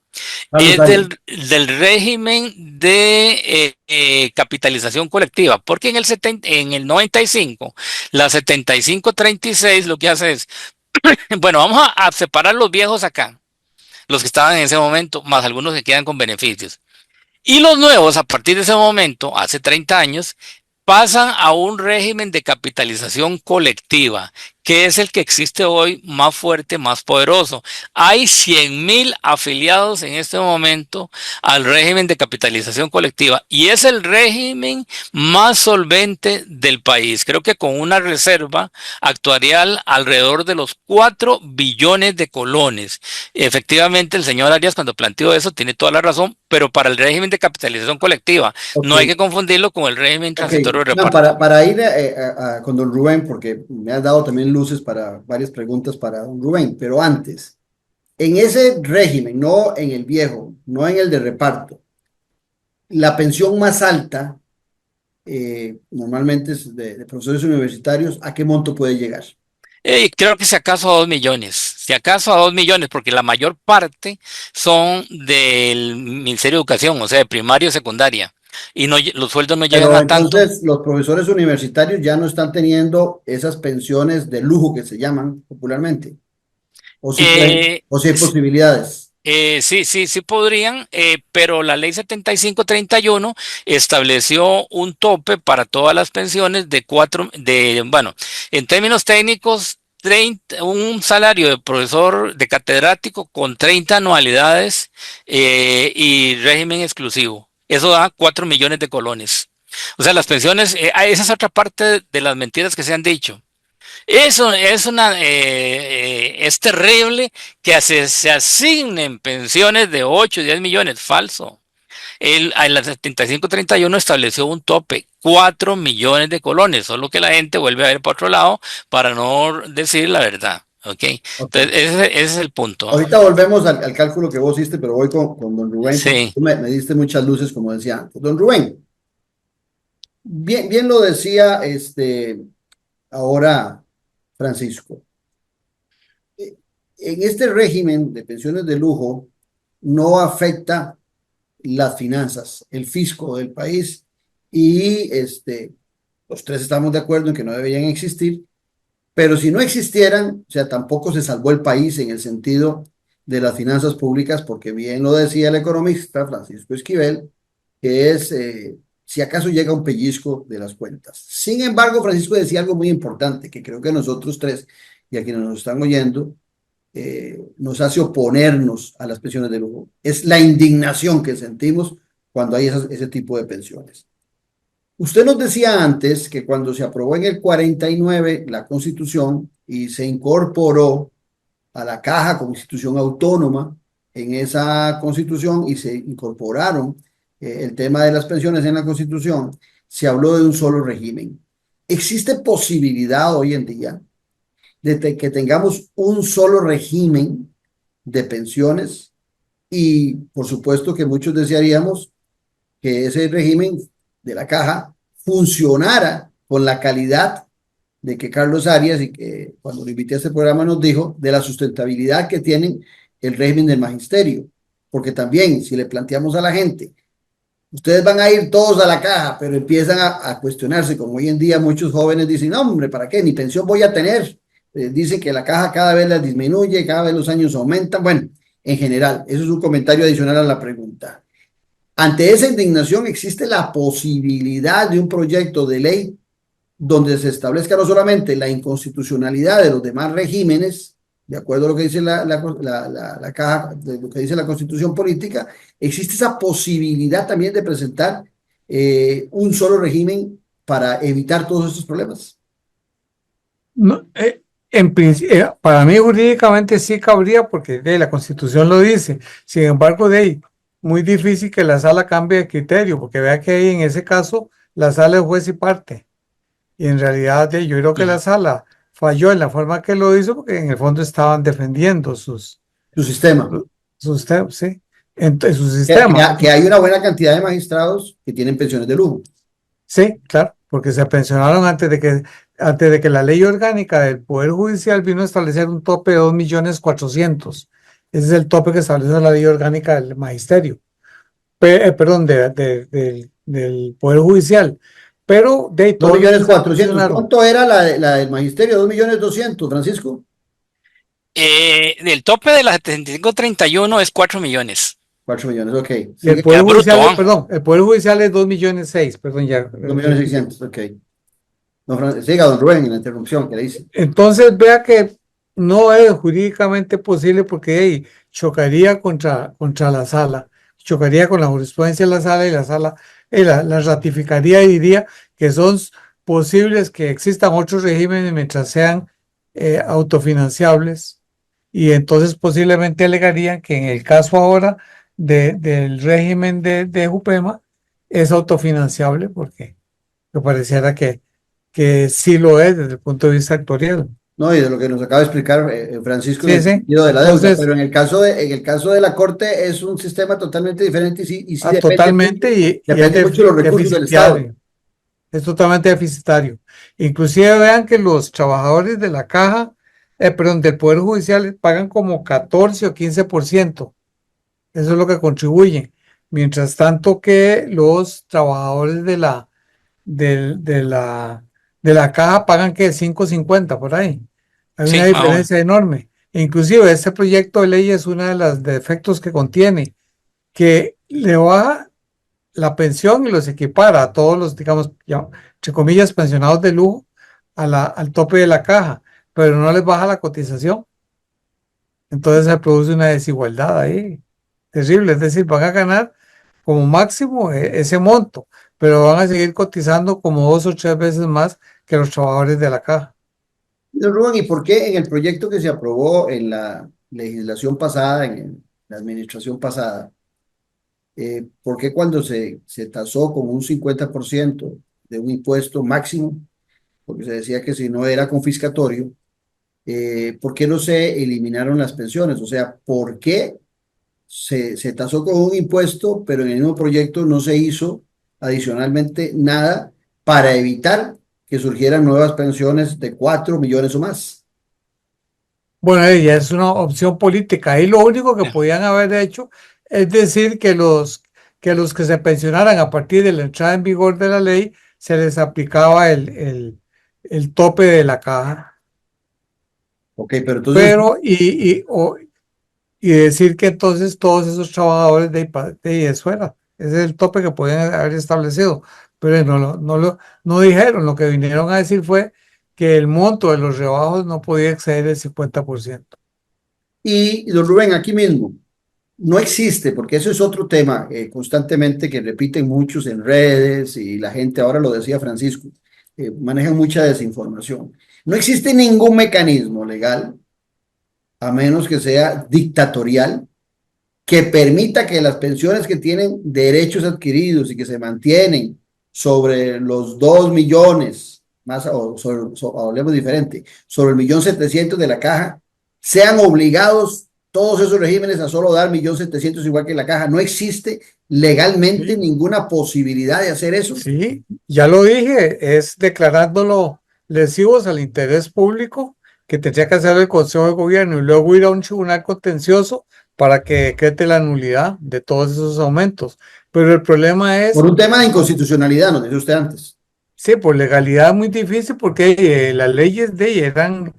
Es del régimen de capitalización colectiva, porque en el 95, la 7536 lo que hace es, bueno, vamos a separar los viejos acá, los que estaban en ese momento, más algunos que quedan con beneficios. Y los nuevos, a partir de ese momento, hace 30 años, pasan a un régimen de capitalización colectiva, que es el que existe hoy, más fuerte, más poderoso. Hay 100.000 afiliados en este momento al régimen de capitalización colectiva y es el régimen más solvente del país. Creo que con una reserva actuarial alrededor de los 4 billones de colones. Efectivamente, el señor Arias, cuando planteó eso, tiene toda la razón, pero para el régimen de capitalización colectiva, no hay que confundirlo con el régimen transitorio de reparto. Para ir con don Rubén, porque me has dado también luces para varias preguntas para don Rubén, pero antes, en ese régimen, no en el viejo, no en el de reparto, la pensión más alta, normalmente es de profesores universitarios, ¿a qué monto puede llegar? Creo que si acaso a 2 millones, si acaso a 2 millones, porque la mayor parte son del Ministerio de Educación, o sea, de primaria y secundaria, y no, los sueldos no llegan a tanto. Entonces, los profesores universitarios ya no están teniendo esas pensiones de lujo que se llaman popularmente. ¿O si hay posibilidades? Sí podrían, pero la ley 7531 estableció un tope para todas las pensiones bueno, en términos técnicos, un salario de profesor, de catedrático con 30 anualidades y régimen exclusivo. Eso da 4 millones de colones. O sea, las pensiones, esa es otra parte de las mentiras que se han dicho. Eso es terrible que se asignen pensiones de 8 y 10 millones, falso. La 7531 estableció un tope, 4 millones de colones, solo que la gente vuelve a ver por otro lado para no decir la verdad. Okay. Entonces, ese es el punto. Ahorita volvemos al cálculo que vos hiciste, pero voy con don Rubén. Sí. Tú me diste muchas luces, como decía antes. Don Rubén, bien lo decía ahora Francisco. En este régimen de pensiones de lujo no afecta las finanzas, el fisco del país, y los tres estamos de acuerdo en que no deberían existir, pero si no existieran, o sea, tampoco se salvó el país en el sentido de las finanzas públicas, porque bien lo decía el economista Francisco Esquivel, que es si acaso llega un pellizco de las cuentas. Sin embargo, Francisco decía algo muy importante, que creo que nosotros tres y a quienes nos están oyendo, nos hace oponernos a las pensiones de lujo. Es la indignación que sentimos cuando hay ese tipo de pensiones. Usted nos decía antes que cuando se aprobó en el 49 la Constitución y se incorporó a la Caja como institución autónoma en esa Constitución y se incorporaron el tema de las pensiones en la Constitución, se habló de un solo régimen. ¿Existe posibilidad hoy en día de que tengamos un solo régimen de pensiones? Y por supuesto que muchos desearíamos que ese régimen de la Caja funcionara con la calidad de que Carlos Arias, y que cuando lo invité a este programa nos dijo, de la sustentabilidad que tienen el régimen del magisterio. Porque también, si le planteamos a la gente, ustedes van a ir todos a la Caja, pero empiezan a cuestionarse, como hoy en día muchos jóvenes dicen, no, hombre, ¿para qué? Ni pensión voy a tener. Dicen que la Caja cada vez la disminuye, cada vez los años aumentan. Bueno, en general, eso es un comentario adicional a la pregunta. Ante esa indignación existe la posibilidad de un proyecto de ley donde se establezca no solamente la inconstitucionalidad de los demás regímenes, de acuerdo a lo que dice la Caja, de lo que dice la Constitución Política, existe esa posibilidad también de presentar un solo régimen para evitar todos estos problemas. No, para mí jurídicamente sí cabría porque la Constitución lo dice. Sin embargo, muy difícil que la sala cambie de criterio, porque vea que ahí en ese caso la sala es juez y parte. Y en realidad yo creo que la sala falló en la forma que lo hizo porque en el fondo estaban defendiendo su sistema. Su sistema. Que hay una buena cantidad de magistrados que tienen pensiones de lujo. Sí, claro, porque se pensionaron antes de que la ley orgánica del Poder Judicial vino a establecer un tope de 2.400.000. Ese es el tope que establece la ley orgánica del magisterio. Perdón, del Poder Judicial. Pero de 2.400.000. ¿Cuánto era la del magisterio? 2.200.000, Francisco. El tope de la 7531 es 4 millones. 4 millones, ok. El Poder Judicial, perdón, el Poder Judicial es 2.600.000, perdón, ya. 2.600.000, ok. No, siga, don Rubén, en la interrupción que le hice. Entonces, vea que no es jurídicamente posible porque chocaría contra la sala, chocaría con la jurisprudencia de la sala y la sala la ratificaría y diría que son posibles que existan otros regímenes mientras sean autofinanciables, y entonces posiblemente alegarían que en el caso ahora del régimen de Jupema es autofinanciable porque me pareciera que sí lo es desde el punto de vista actuarial. No, y de lo que nos acaba de explicar Francisco, sí, en el sentido de la deuda. Entonces, pero en el caso de la Corte es un sistema totalmente diferente y sí depende, totalmente, depende mucho de los recursos del Estado. Es totalmente deficitario. Inclusive vean que los trabajadores de la Caja, del Poder Judicial pagan como 14 o 15%. Eso es lo que contribuyen. Mientras tanto que los trabajadores de la Caja pagan que 5.50 por ahí. Hay una diferencia enorme. Inclusive este proyecto de ley es uno de los defectos que contiene, que le baja la pensión y los equipara a todos los, digamos, ya, entre comillas, pensionados de lujo al tope de la Caja, pero no les baja la cotización. Entonces se produce una desigualdad ahí terrible. Es decir, van a ganar como máximo ese monto, pero van a seguir cotizando como 2 o 3 veces más que los trabajadores de la Caja. Don Rubén, ¿y por qué en el proyecto que se aprobó en la legislación pasada, en la administración pasada, por qué cuando se tasó como un 50% de un impuesto máximo, porque se decía que si no era confiscatorio, por qué no se eliminaron las pensiones? O sea, ¿por qué se tasó con un impuesto, pero en el mismo proyecto no se hizo adicionalmente nada para evitar que surgieran nuevas pensiones de 4 millones o más? Bueno, ya es una opción política. Ahí lo único que podían haber hecho es decir que los que se pensionaran a partir de la entrada en vigor de la ley se les aplicaba el tope de la Caja. Ok, pero entonces... Y decir que entonces todos esos trabajadores de eso era. Ese es el tope que podían haber establecido. Pero no dijeron. Lo que vinieron a decir fue que el monto de los rebajos no podía exceder el 50%. Y don Rubén, aquí mismo, no existe, porque eso es otro tema constantemente que repiten muchos en redes y la gente, ahora lo decía Francisco, manejan mucha desinformación. No existe ningún mecanismo legal, a menos que sea dictatorial, que permita que las pensiones que tienen derechos adquiridos y que se mantienen sobre los 2 millones, más, hablemos diferente, sobre el 1.700.000 de la caja, sean obligados todos esos regímenes a solo dar 1.700.000 igual que la caja. No existe legalmente Sí. ninguna posibilidad de hacer eso. Sí, ya lo dije, es declarándolo lesivos al interés público que tendría que hacer el Consejo de Gobierno y luego ir a un tribunal contencioso para que decrete la nulidad de todos esos aumentos. Pero el problema es, Por un tema de inconstitucionalidad, nos dice usted antes. sí, por legalidad es muy difícil porque las leyes de eran,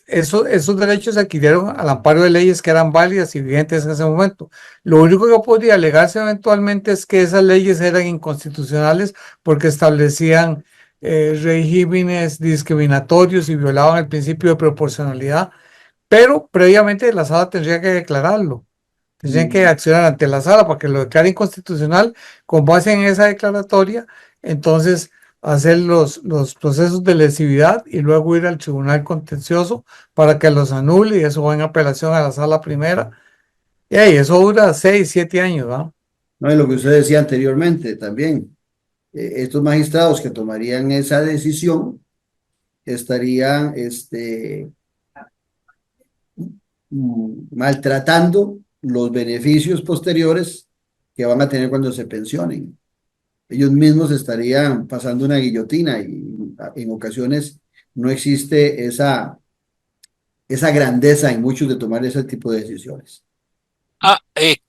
esos derechos se adquirieron al amparo de leyes que eran válidas y vigentes en ese momento. Lo único que podría alegarse eventualmente es que esas leyes eran inconstitucionales porque establecían regímenes discriminatorios y violaban el principio de proporcionalidad, pero previamente la sala tendría que declararlo. Tendrían que accionar ante la sala para que lo declare inconstitucional con base en esa declaratoria. Entonces, hacer los procesos de lesividad y luego ir al tribunal contencioso para que los anule y eso va en apelación a la sala primera. Y ahí, eso dura 6, 7 años, ¿no? No es lo que usted decía anteriormente también. Estos magistrados que tomarían esa decisión estarían maltratando los beneficios posteriores que van a tener cuando se pensionen. Ellos mismos estarían pasando una guillotina y en ocasiones no existe esa grandeza en muchos de tomar ese tipo de decisiones.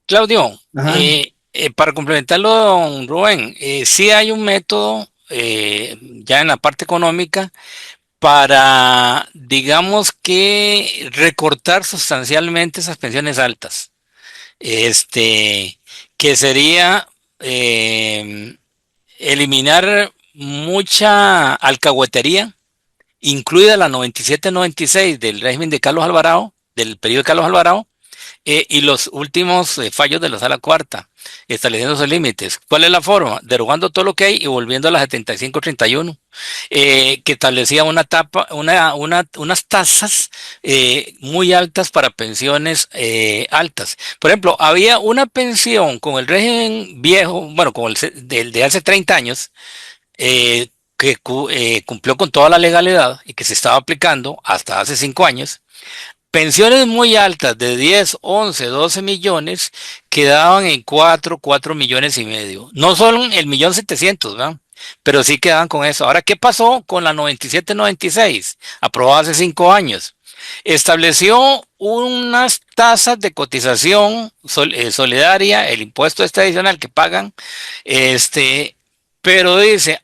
Claudio, Ajá. para complementarlo, don Rubén, sí hay un método ya en la parte económica para, digamos que, recortar sustancialmente esas pensiones altas. Que sería eliminar mucha alcahuetería, incluida la 97-96 del régimen de Carlos Alvarado, del periodo de Carlos Alvarado, y los últimos fallos de la Sala Cuarta, estableciendo sus límites. ¿Cuál es la forma? Derogando todo lo que hay y volviendo a la 75-31, que establecía unas tasas muy altas para pensiones altas. Por ejemplo, había una pensión con el régimen viejo, bueno, con el de hace 30 años, que cumplió con toda la legalidad y que se estaba aplicando hasta hace 5 años. Pensiones muy altas de 10, 11, 12 millones quedaban en 4 millones y medio. No solo el 1.700.000, ¿verdad? Pero sí quedaban con eso. Ahora, ¿qué pasó con la 97-96? Aprobada hace 5 años. Estableció unas tasas de cotización solidaria, el impuesto adicional que pagan, pero dice,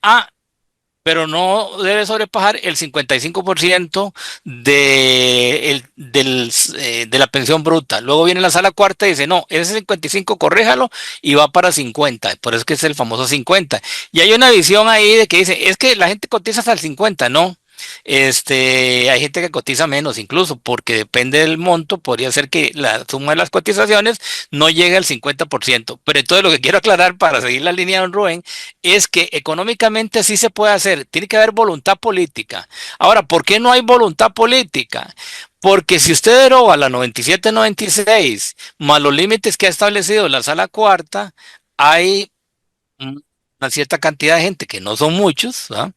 pero no debe sobrepasar el 55% de la pensión bruta. Luego viene la Sala Cuarta y dice, no, ese 55 corréjalo y va para 50. Por eso es que es el famoso 50. Y hay una visión ahí de que dice, es que la gente cotiza hasta el 50, no. Hay gente que cotiza menos incluso, porque depende del monto, podría ser que la suma de las cotizaciones no llegue al 50%. Pero entonces lo que quiero aclarar para seguir la línea de don Rubén es que económicamente sí se puede hacer, tiene que haber voluntad política. Ahora, ¿por qué no hay voluntad política? Porque si usted deroga la 97-96 más los límites que ha establecido la Sala Cuarta, hay una cierta cantidad de gente, que no son muchos, ¿verdad?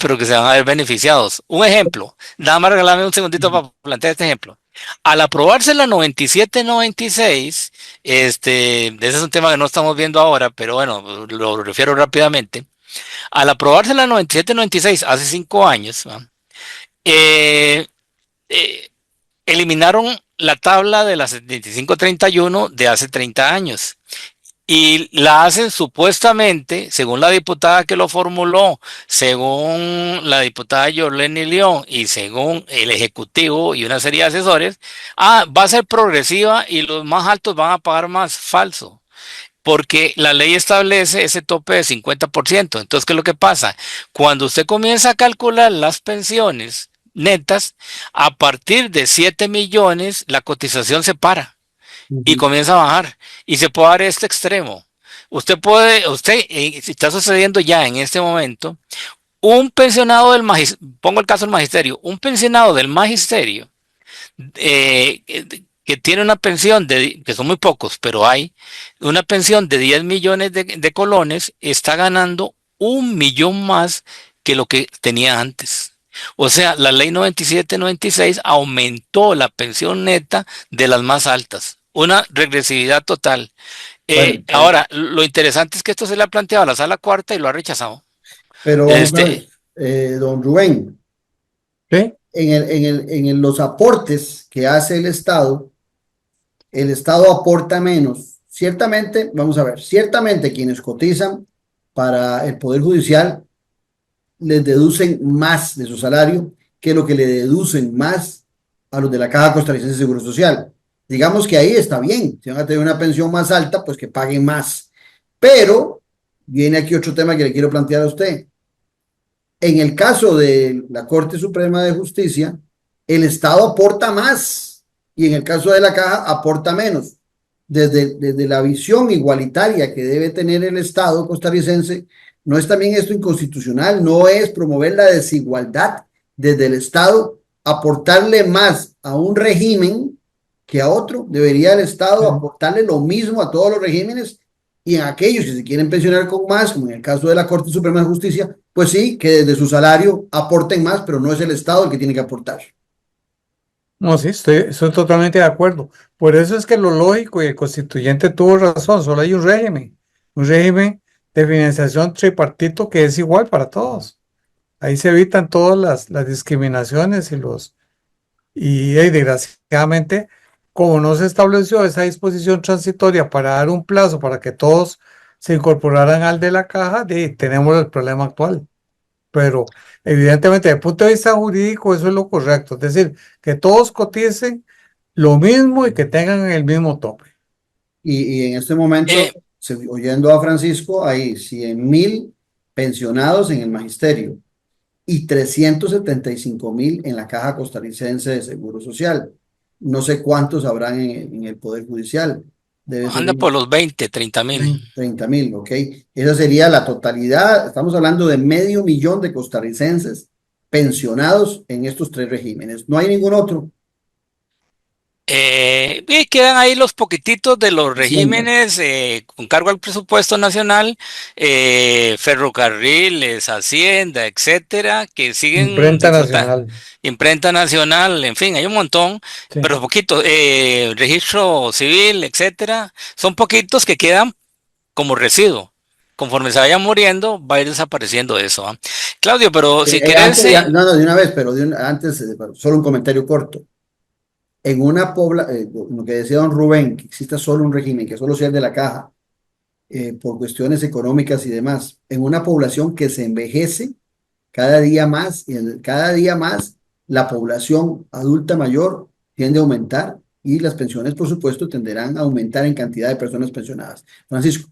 Pero que se van a ver beneficiados. Un ejemplo, nada más regálame un segundito para plantear este ejemplo. Al aprobarse la 97-96, ese es un tema que no estamos viendo ahora, pero bueno, lo refiero rápidamente. Al aprobarse la 97-96 hace 5 años, ¿va? Eliminaron la tabla de la 75-31 de hace 30 años. Y la hacen supuestamente, según la diputada que lo formuló, según la diputada Yorleni León y según el Ejecutivo y una serie de asesores, va a ser progresiva y los más altos van a pagar más. Falso. porque la ley establece ese tope de 50%. Entonces, ¿qué es lo que pasa? Cuando usted comienza a calcular las pensiones netas, a partir de 7 millones, la cotización se para y comienza a bajar. Y se puede dar este extremo. Está sucediendo ya en este momento, un pensionado del magisterio, pongo el caso del magisterio, un pensionado del magisterio eh, que tiene una pensión que son muy pocos, pero hay una pensión de 10 millones de colones, está ganando 1 millón más que lo que tenía antes. O sea, la ley 97-96 aumentó la pensión neta de las más altas. Una regresividad total. Bueno, Ahora, lo interesante es que esto se le ha planteado a la sala cuarta y lo ha rechazado. pero vamos a Este, ver, don Rubén, ¿Sí? en los aportes que hace el Estado aporta menos. Ciertamente, vamos a ver, ciertamente quienes cotizan para el Poder Judicial les deducen más de su salario que lo que le deducen más a los de la Caja Costarricense de Seguro Social. Digamos que ahí está bien, si van a tener una pensión más alta, pues que paguen más. Pero viene aquí otro tema que le quiero plantear a usted. En el caso de la Corte Suprema de Justicia, el Estado aporta más y en el caso de la Caja aporta menos. Desde la visión igualitaria que debe tener el Estado costarricense, ¿no es también esto inconstitucional? ¿No es promover la desigualdad desde el Estado, aportarle más a un régimen que a otro? Debería el Estado aportarle lo mismo a todos los regímenes y a aquellos que se quieren pensionar con más, como en el caso de la Corte Suprema de Justicia, pues sí, que desde su salario aporten más, pero no es el Estado el que tiene que aportar. No, sí, estoy totalmente de acuerdo. Por eso es que lo lógico y el constituyente tuvo razón, solo hay un régimen de financiación tripartito que es igual para todos. Ahí se evitan todas las discriminaciones y desgraciadamente, como no se estableció esa disposición transitoria para dar un plazo para que todos se incorporaran al de la caja, tenemos el problema actual. Pero evidentemente, desde el punto de vista jurídico, eso es lo correcto. Es decir, que todos coticen lo mismo y que tengan el mismo tope. Y en este momento, eh, oyendo a Francisco, hay 100.000 pensionados en el magisterio y 375.000 en la Caja Costarricense de Seguro Social. No sé cuántos habrán en el Poder Judicial. Debe ser anda por los 20, 30,000. 30.000, ¿ok? Esa sería la totalidad. Estamos hablando de 500.000 de costarricenses pensionados en estos tres regímenes. No hay ningún otro. Y quedan ahí los poquititos de los Hacienda. regímenes con cargo al presupuesto nacional, ferrocarriles, Hacienda, etcétera, que siguen Imprenta nacional. imprenta nacional, en fin, hay un montón, Sí. pero poquitos, registro civil, etcétera, son poquitos que quedan como residuo. Conforme se vayan muriendo, va a ir desapareciendo eso. ¿Ah? Claudio, pero si querés, No, de una vez, pero antes, solo un comentario corto. En una lo que decía don Rubén, que exista solo un régimen, que solo sea el de la caja, por cuestiones económicas y demás, en una población que se envejece cada día más, y cada día más la población adulta mayor tiende a aumentar y las pensiones, por supuesto, tenderán a aumentar en cantidad de personas pensionadas. Francisco.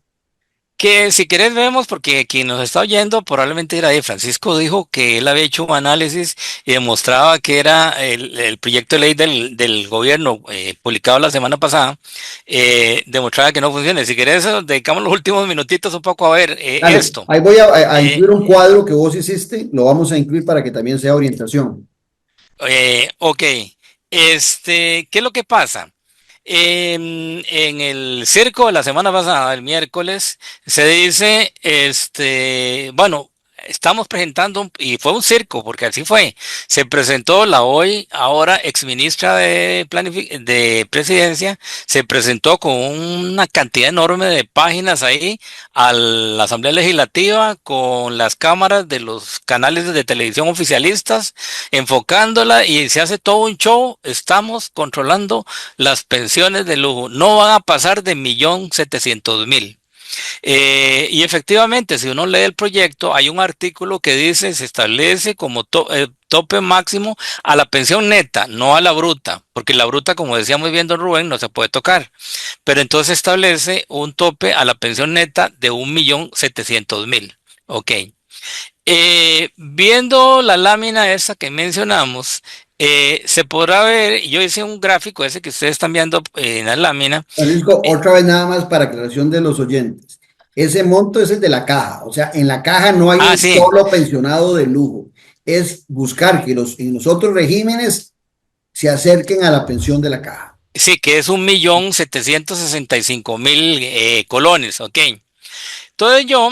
que si querés vemos, porque quien nos está oyendo probablemente era de Francisco, dijo que él había hecho un análisis y demostraba que era el proyecto de ley del gobierno publicado la semana pasada, demostraba que no funciona. Si querés, dedicamos los últimos minutitos un poco a ver Dale, esto. ahí voy a incluir un cuadro que vos hiciste, lo vamos a incluir para que también sea orientación. Ok, ¿qué es lo que pasa? En el circo de la semana pasada, el miércoles, se dice, bueno, estamos presentando, y fue un circo, porque así fue, se presentó la hoy, ahora exministra de Presidencia, se presentó con una cantidad enorme de páginas ahí a la Asamblea Legislativa, con las cámaras de los canales de televisión oficialistas, enfocándola, y se hace todo un show. Estamos controlando las pensiones de lujo, no van a pasar de 1.700.000. Y efectivamente, si uno lee el proyecto, hay un artículo que dice se establece como tope máximo a la pensión neta, no a la bruta, porque la bruta, como decía muy bien don Rubén, no se puede tocar. Pero entonces establece un tope a la pensión neta de 1.700.000. Ok. Viendo la lámina esa que mencionamos, se podrá ver, yo hice un gráfico ese que ustedes están viendo en la lámina. Francisco, otra vez nada más para aclaración de los oyentes. Ese monto es el de la caja, o sea, en la caja no hay un Sí, solo pensionado de lujo. Es buscar que en los otros regímenes se acerquen a la pensión de la caja. sí, que es 1.765.000 colones, ok. Entonces yo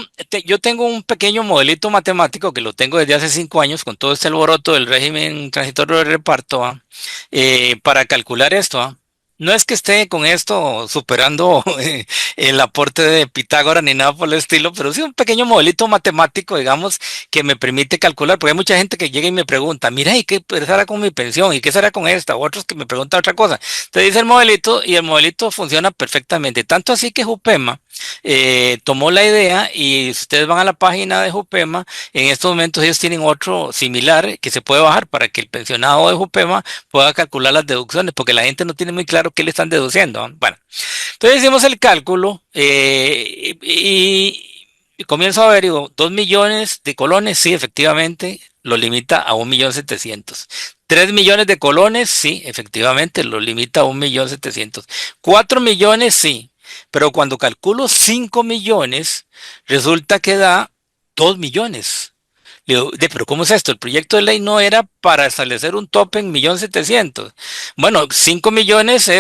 tengo un pequeño modelito matemático que lo tengo desde hace 5 años con todo este alboroto del régimen transitorio de reparto, para calcular esto. No es que esté con esto superando el aporte de Pitágoras ni nada por el estilo, pero sí un pequeño modelito matemático, digamos, que me permite calcular, porque hay mucha gente que llega y me pregunta, mira, ¿y qué será con mi pensión? ¿Y qué será con esta? O otros que me preguntan otra cosa. Te dice el modelito y el modelito funciona perfectamente. Tanto así que Jupema tomó la idea, y si ustedes van a la página de Jupema, en estos momentos ellos tienen otro similar que se puede bajar para que el pensionado de Jupema pueda calcular las deducciones, porque la gente no tiene muy claro qué le están deduciendo. Bueno, entonces hicimos el cálculo, y comienzo a ver, digo, 2 millones de colones, sí, efectivamente, lo limita a 1.700.000. 3 millones de colones, sí, efectivamente, lo limita a 1.700.000. 4 millones, sí. Pero cuando calculo 5 millones, resulta que da 2 millones. Le digo, pero ¿cómo es esto? El proyecto de ley no era para establecer un tope en 1.700.000. Bueno, 5 millones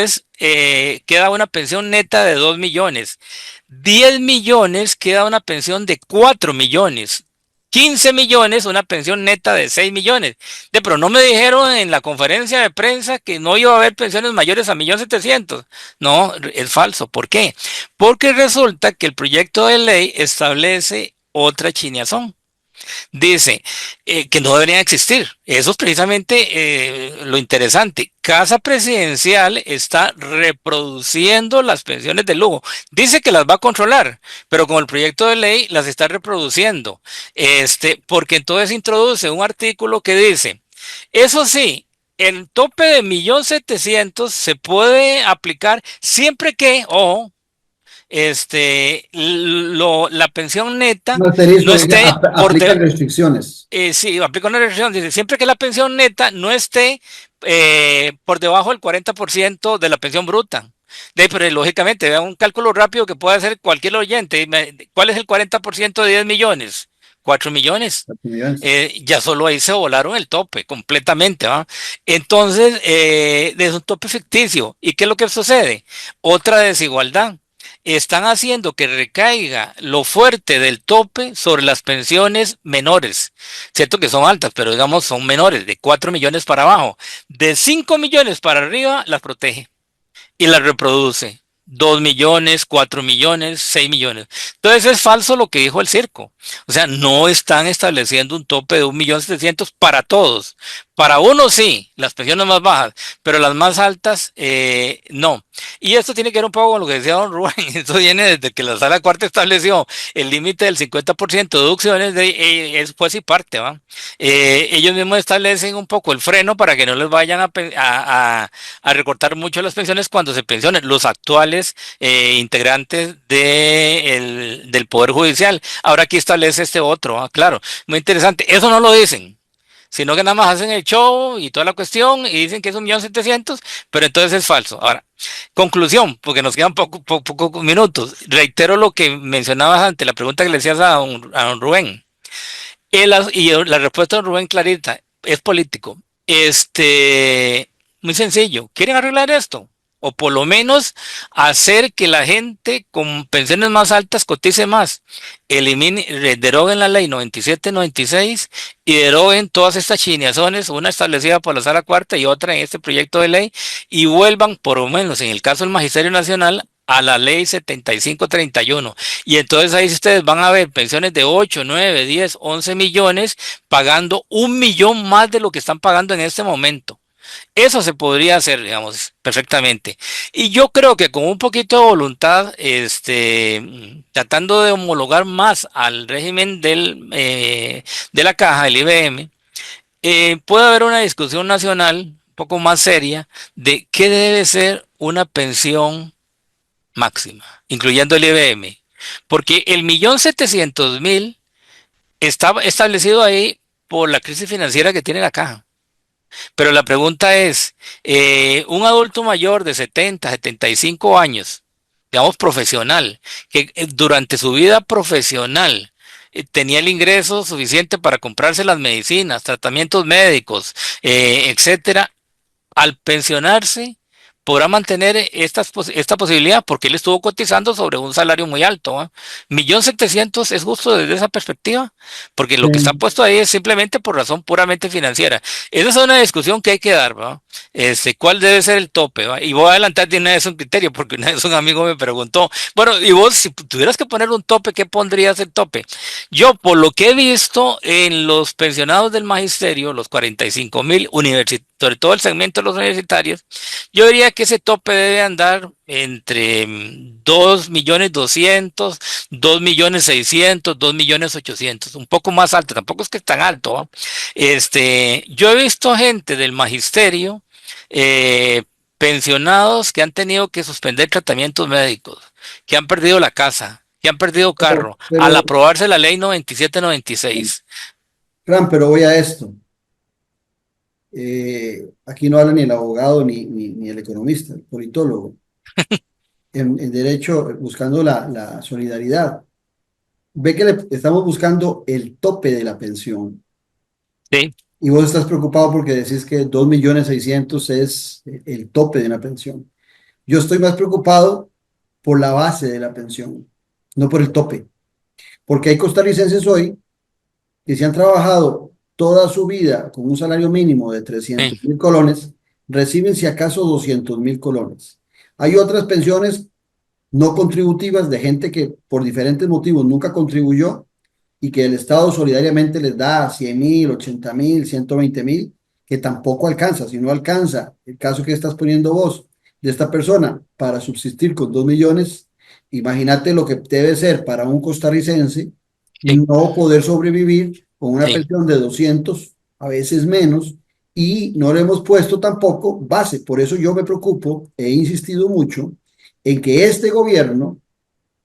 queda una pensión neta de 2 millones. 10 millones queda una pensión de 4 millones. 15 millones, una pensión neta de 6 millones. Pero no me dijeron en la conferencia de prensa que no iba a haber pensiones mayores a 1.700.000. No, es falso. ¿Por qué? Porque resulta que el proyecto de ley establece otra chineazón. Dice que no deberían existir. Eso es precisamente lo interesante. Casa Presidencial está reproduciendo las pensiones de lujo. Dice que las va a controlar, pero con el proyecto de ley las está reproduciendo. Porque entonces introduce un artículo que dice, eso sí, el tope de 1.700.000 se puede aplicar siempre que, ojo, la pensión neta Un asterisco no dice, esté aplica restricciones. sí, aplica una restricción, dice, siempre que la pensión neta no esté por debajo del 40% de la pensión bruta. Pero lógicamente, vea un cálculo rápido que puede hacer cualquier oyente. ¿Cuál es el 40% de 10 millones? 4 millones. Ya solo ahí se volaron el tope completamente, ¿va? Entonces, es un tope ficticio. ¿Y qué es lo que sucede? Otra desigualdad. Están haciendo que recaiga lo fuerte del tope sobre las pensiones menores. Cierto que son altas, pero digamos son menores, de 4 millones para abajo. De 5 millones para arriba las protege y las reproduce. 2 millones, 4 millones, 6 millones. Entonces es falso lo que dijo el circo. O sea, no están estableciendo un tope de 1.700.000 para todos. Para unos sí, las pensiones más bajas, pero las más altas no. Y esto tiene que ver un poco con lo que decía don Rubén. Esto viene desde que la Sala Cuarta estableció el límite del 50% de deducciones, es pues y parte, ¿va? Ellos mismos establecen un poco el freno para que no les vayan a recortar mucho las pensiones cuando se pensionen los actuales integrantes del Poder Judicial. Ahora aquí establece este otro, claro, muy interesante. Eso no lo dicen, sino que nada más hacen el show y toda la cuestión y dicen que es 1.700.000, pero entonces es falso. Ahora, conclusión, porque nos quedan pocos minutos. Reitero lo que mencionabas ante la pregunta que le decías a don Rubén. Y la respuesta de don Rubén clarita, es político. Muy sencillo. ¿Quieren arreglar esto? O por lo menos hacer que la gente con pensiones más altas cotice más. Deroguen la ley 97-96 y deroguen todas estas chineazones, una establecida por la Sala Cuarta y otra en este proyecto de ley, y vuelvan, por lo menos en el caso del Magisterio Nacional, a la ley 75-31. Y entonces ahí ustedes van a ver pensiones de 8, 9, 10, 11 millones, pagando 1 millón más de lo que están pagando en este momento. Eso se podría hacer, digamos, perfectamente. Y yo creo que con un poquito de voluntad, tratando de homologar más al régimen de la caja, del IBM, puede haber una discusión nacional un poco más seria de qué debe ser una pensión máxima, incluyendo el IBM. Porque el 1.700.000 está establecido ahí por la crisis financiera que tiene la caja. Pero la pregunta es, un adulto mayor de 70, 75 años, digamos profesional, que durante su vida profesional tenía el ingreso suficiente para comprarse las medicinas, tratamientos médicos, etcétera, al pensionarse podrá mantener esta posibilidad porque él estuvo cotizando sobre un salario muy alto. 1.700.000 es justo desde esa perspectiva, porque lo que está Sí. puesto ahí es simplemente por razón puramente financiera. Esa es una discusión que hay que dar, ¿va? ¿Cuál debe ser el tope? ¿Va? Y voy a adelantar de una vez un criterio, porque una vez un amigo me preguntó, bueno, y vos si tuvieras que poner un tope, ¿qué pondrías el tope? Yo, por lo que he visto en los pensionados del magisterio, los 45.000 universitarios, sobre todo el segmento de los universitarios, yo diría que ese tope debe andar entre 2.200.000, 2.600.000, 2.800.000, un poco más alto, tampoco es que es tan alto, ¿va? Yo he visto gente del magisterio, eh, pensionados que han tenido que suspender tratamientos médicos, que han perdido la casa, que han perdido carro, al Pero, aprobarse la ley 97-96. Fran, pero voy a esto. Aquí no habla ni el abogado ni el economista, el politólogo. En derecho, buscando la solidaridad. Ve que estamos buscando el tope de la pensión. Sí, Y vos estás preocupado porque decís que 2.600.000 es el tope de una pensión. Yo estoy más preocupado por la base de la pensión, no por el tope. Porque hay costarricenses hoy que se han trabajado toda su vida con un salario mínimo de trescientos sí, mil colones, reciben si acaso 200.000 colones. Hay otras pensiones no contributivas de gente que por diferentes motivos nunca contribuyó y que el Estado solidariamente les da 100.000, 80.000, 120.000, que tampoco alcanza. Si no alcanza el caso que estás poniendo vos de esta persona para subsistir con 2 millones, imagínate lo que debe ser para un costarricense sí, no poder sobrevivir con una sí. pensión de 200, a veces menos, y no le hemos puesto tampoco base. Por eso yo me preocupo, he insistido mucho en que este gobierno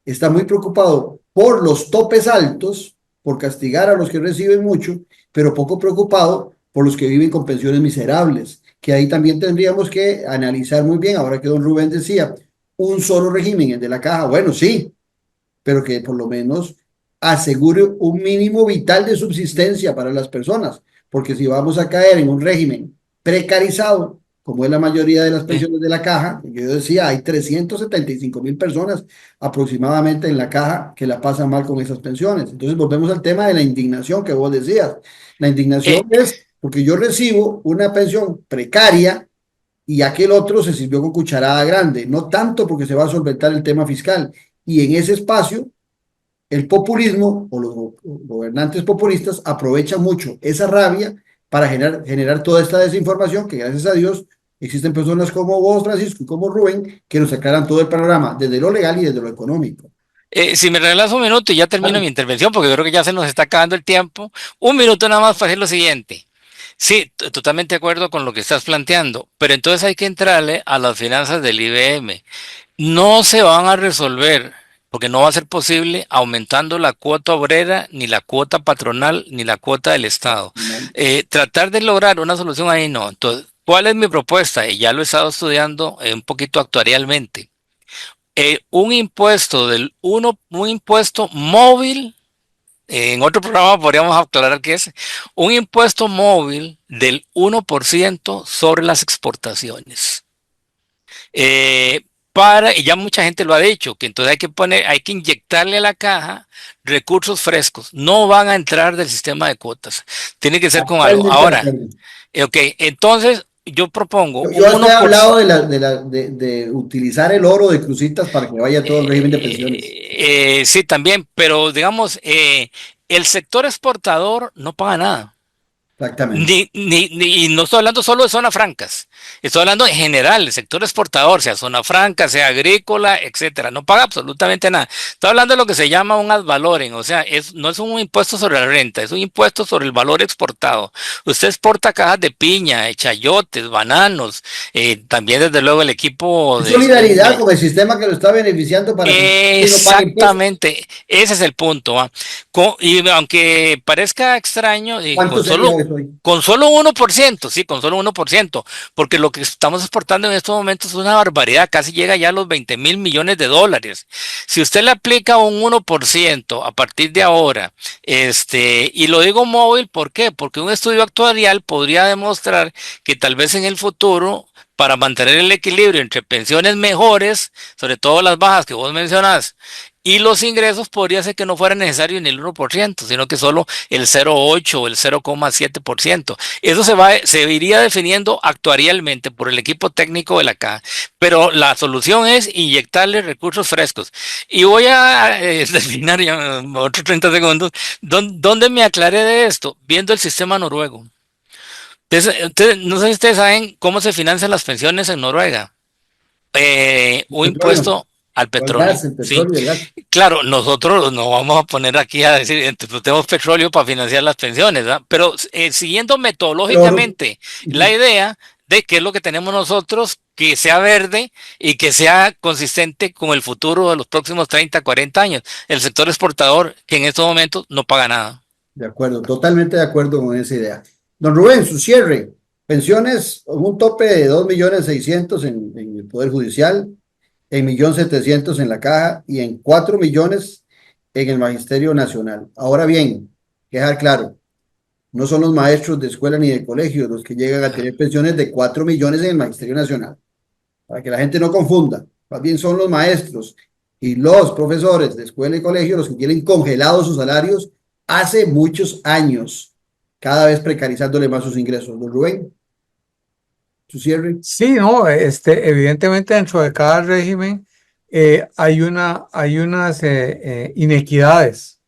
está muy preocupado por los topes altos, por castigar a los que reciben mucho, pero poco preocupado por los que viven con pensiones miserables, que ahí también tendríamos que analizar muy bien, ahora que don Rubén decía, un solo régimen, el de la caja, bueno, sí, pero que por lo menos asegure un mínimo vital de subsistencia para las personas, porque si vamos a caer en un régimen precarizado, como es la mayoría de las Sí. pensiones de la caja, yo decía, hay 375.000 personas aproximadamente en la caja que la pasan mal con esas pensiones. Entonces volvemos al tema de la indignación que vos decías. La Eh, indignación es porque yo recibo una pensión precaria y aquel otro se sirvió con cucharada grande, no tanto porque se va a solventar el tema fiscal. Y en ese espacio el populismo o los gobernantes populistas aprovechan mucho esa rabia para generar toda esta desinformación que gracias a Dios existen personas como vos, Francisco, y como Rubén, que nos aclaran todo el panorama, desde lo legal y desde lo económico. si me regalas un minuto y ya termino mi Claro. intervención, porque creo que ya se nos está acabando el tiempo. Un minuto nada más para hacer lo siguiente. Sí, totalmente de acuerdo con lo que estás planteando, pero entonces hay que entrarle a las finanzas del IBM. No se van a resolver, porque no va a ser posible aumentando la cuota obrera, ni la cuota patronal, ni la cuota del Estado. ¿No? Tratar de lograr una solución ahí no. Entonces, ¿cuál es mi propuesta? Y ya lo he estado estudiando un poquito actuarialmente. Un impuesto móvil, en otro programa podríamos aclarar qué es, un impuesto móvil del 1% sobre las exportaciones. Eh, y ya mucha gente lo ha dicho, que entonces hay que inyectarle a la caja recursos frescos, no van a entrar del sistema de cuotas, tiene que ser con algo. Totalmente de Ahora, acuerdo. ok, entonces yo propongo Yo un hasta he 1%. hablado de utilizar el oro de crucitas para que vaya todo el régimen de pensiones. Sí, también, pero digamos, el sector exportador no paga nada. Exactamente. Y no estoy hablando solo de zonas francas, estoy hablando en general, el sector exportador, sea zona franca, sea agrícola, etcétera, no paga absolutamente nada. Estoy hablando de lo que se llama un ad valorem, o sea, no es un impuesto sobre la renta, es un impuesto sobre el valor exportado. Usted exporta cajas de piña, chayotes, bananos, también desde luego el equipo Es solidaridad con el sistema que lo está beneficiando para que no pague impuestos. Exactamente, ese es el punto. ¿Va? Y aunque parezca extraño, ¿Cuánto sería eso hoy? con solo 1%, sí, con solo 1%, porque lo que estamos exportando en estos momentos es una barbaridad, casi llega ya a los 20.000 millones de dólares. Si usted le aplica un 1% a partir de ahora, y lo digo móvil, ¿por qué? Porque un estudio actuarial podría demostrar que tal vez en el futuro, para mantener el equilibrio entre pensiones mejores, sobre todo las bajas que vos mencionás, y los ingresos, podría ser que no fuera necesario ni el 1%, sino que solo el 0,8 o el 0,7%. Eso se iría definiendo actuarialmente por el equipo técnico de la Caja. Pero la solución es inyectarle recursos frescos. Y voy a terminar ya otros 30 segundos. ¿Dónde me aclaré de esto? Viendo el sistema noruego. No sé si ustedes saben cómo se financian las pensiones en Noruega. Un impuesto al petróleo. El petróleo y el gas. Claro, nosotros no vamos a poner aquí a decir, tenemos petróleo para financiar las pensiones, ¿verdad? Pero siguiendo metodológicamente la idea de qué es lo que tenemos nosotros, que sea verde y que sea consistente con el futuro de los próximos 30, 40 años. El sector exportador, que en estos momentos no paga nada. De acuerdo, totalmente de acuerdo con esa idea. Don Rubén, su cierre. Pensiones, un tope de 2.600.000 en el Poder Judicial, en 1.700.000 en la Caja y en 4 millones en el Magisterio Nacional. Ahora bien, quedar claro, no son los maestros de escuela ni de colegio los que llegan a tener pensiones de 4 millones en el Magisterio Nacional. Para que la gente no confunda, más bien son los maestros y los profesores de escuela y colegio los que tienen congelados sus salarios hace muchos años, cada vez precarizándole más sus ingresos. Don Rubén, su cierre. Sí, no, evidentemente dentro de cada régimen hay unas inequidades.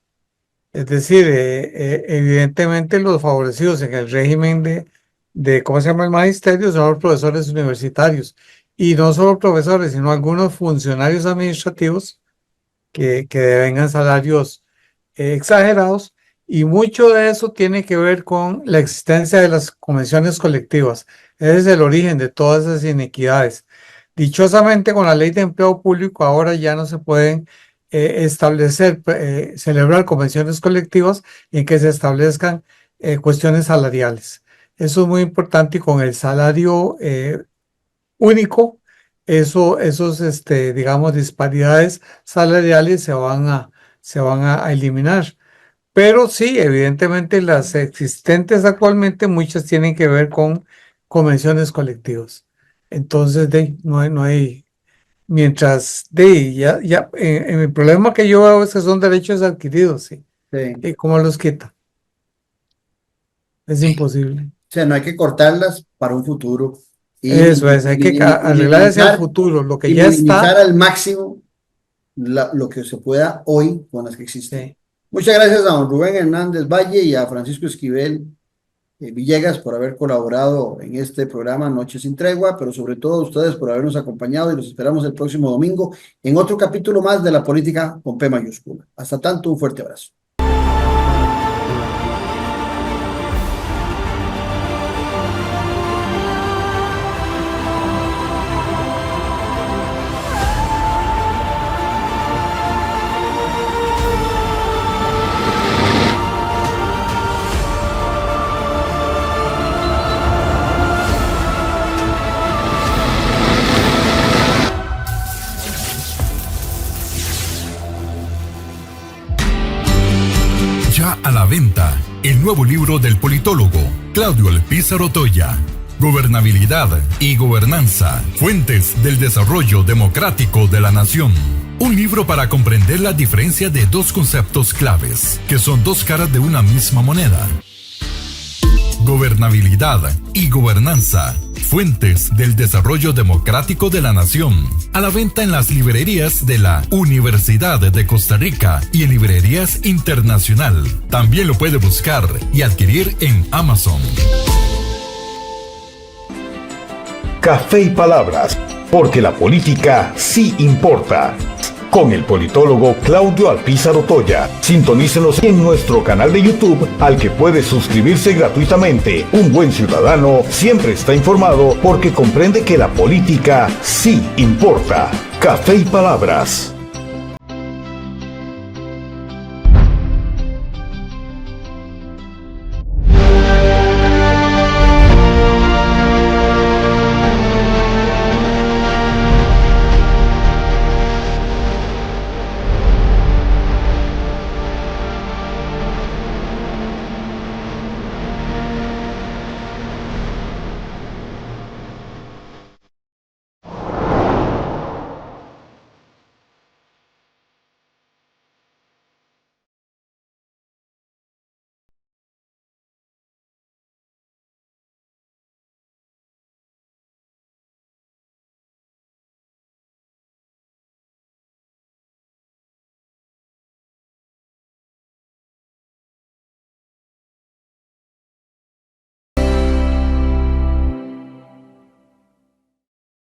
Es decir, evidentemente los favorecidos en el régimen de ¿cómo se llama? El magisterio son los profesores universitarios. Y no solo profesores, sino algunos funcionarios administrativos que devengan salarios exagerados. Y mucho de eso tiene que ver con la existencia de las convenciones colectivas. Ese es el origen de todas esas inequidades. Dichosamente, con la ley de empleo público ahora ya no se pueden celebrar convenciones colectivas en que se establezcan cuestiones salariales. Eso es muy importante y con el salario único, digamos, disparidades salariales se van a eliminar. Pero sí, evidentemente las existentes actualmente, muchas tienen que ver con convenciones colectivas. Entonces, no hay mientras en el problema que yo veo es que son derechos adquiridos, ¿sí? Sí. ¿Y cómo los quita? Es imposible. O sea, no hay que cortarlas para un futuro. Eso es, hay que arreglar hacia el futuro, lo que ya está. Al máximo lo que se pueda hoy con las que existen. Sí. Muchas gracias a don Rubén Hernández Valle y a Francisco Esquivel Villegas por haber colaborado en este programa Noche sin Tregua, pero sobre todo a ustedes por habernos acompañado y los esperamos el próximo domingo en otro capítulo más de La Política con P mayúscula. Hasta tanto, un fuerte abrazo. A la venta, el nuevo libro del politólogo Claudio Alpizar Otoya, Gobernabilidad y Gobernanza, Fuentes del Desarrollo Democrático de la Nación. Un libro para comprender la diferencia de dos conceptos claves, que son dos caras de una misma moneda. Gobernabilidad y Gobernanza, Fuentes del Desarrollo Democrático de la Nación. A la venta en las librerías de la Universidad de Costa Rica y en librerías internacional. También lo puede buscar y adquirir en Amazon. Café y Palabras, porque la política sí importa. Con el politólogo Claudio Alpizar Otoya. Sintonícenos en nuestro canal de YouTube, al que puede suscribirse gratuitamente. Un buen ciudadano siempre está informado porque comprende que la política sí importa. Café y Palabras.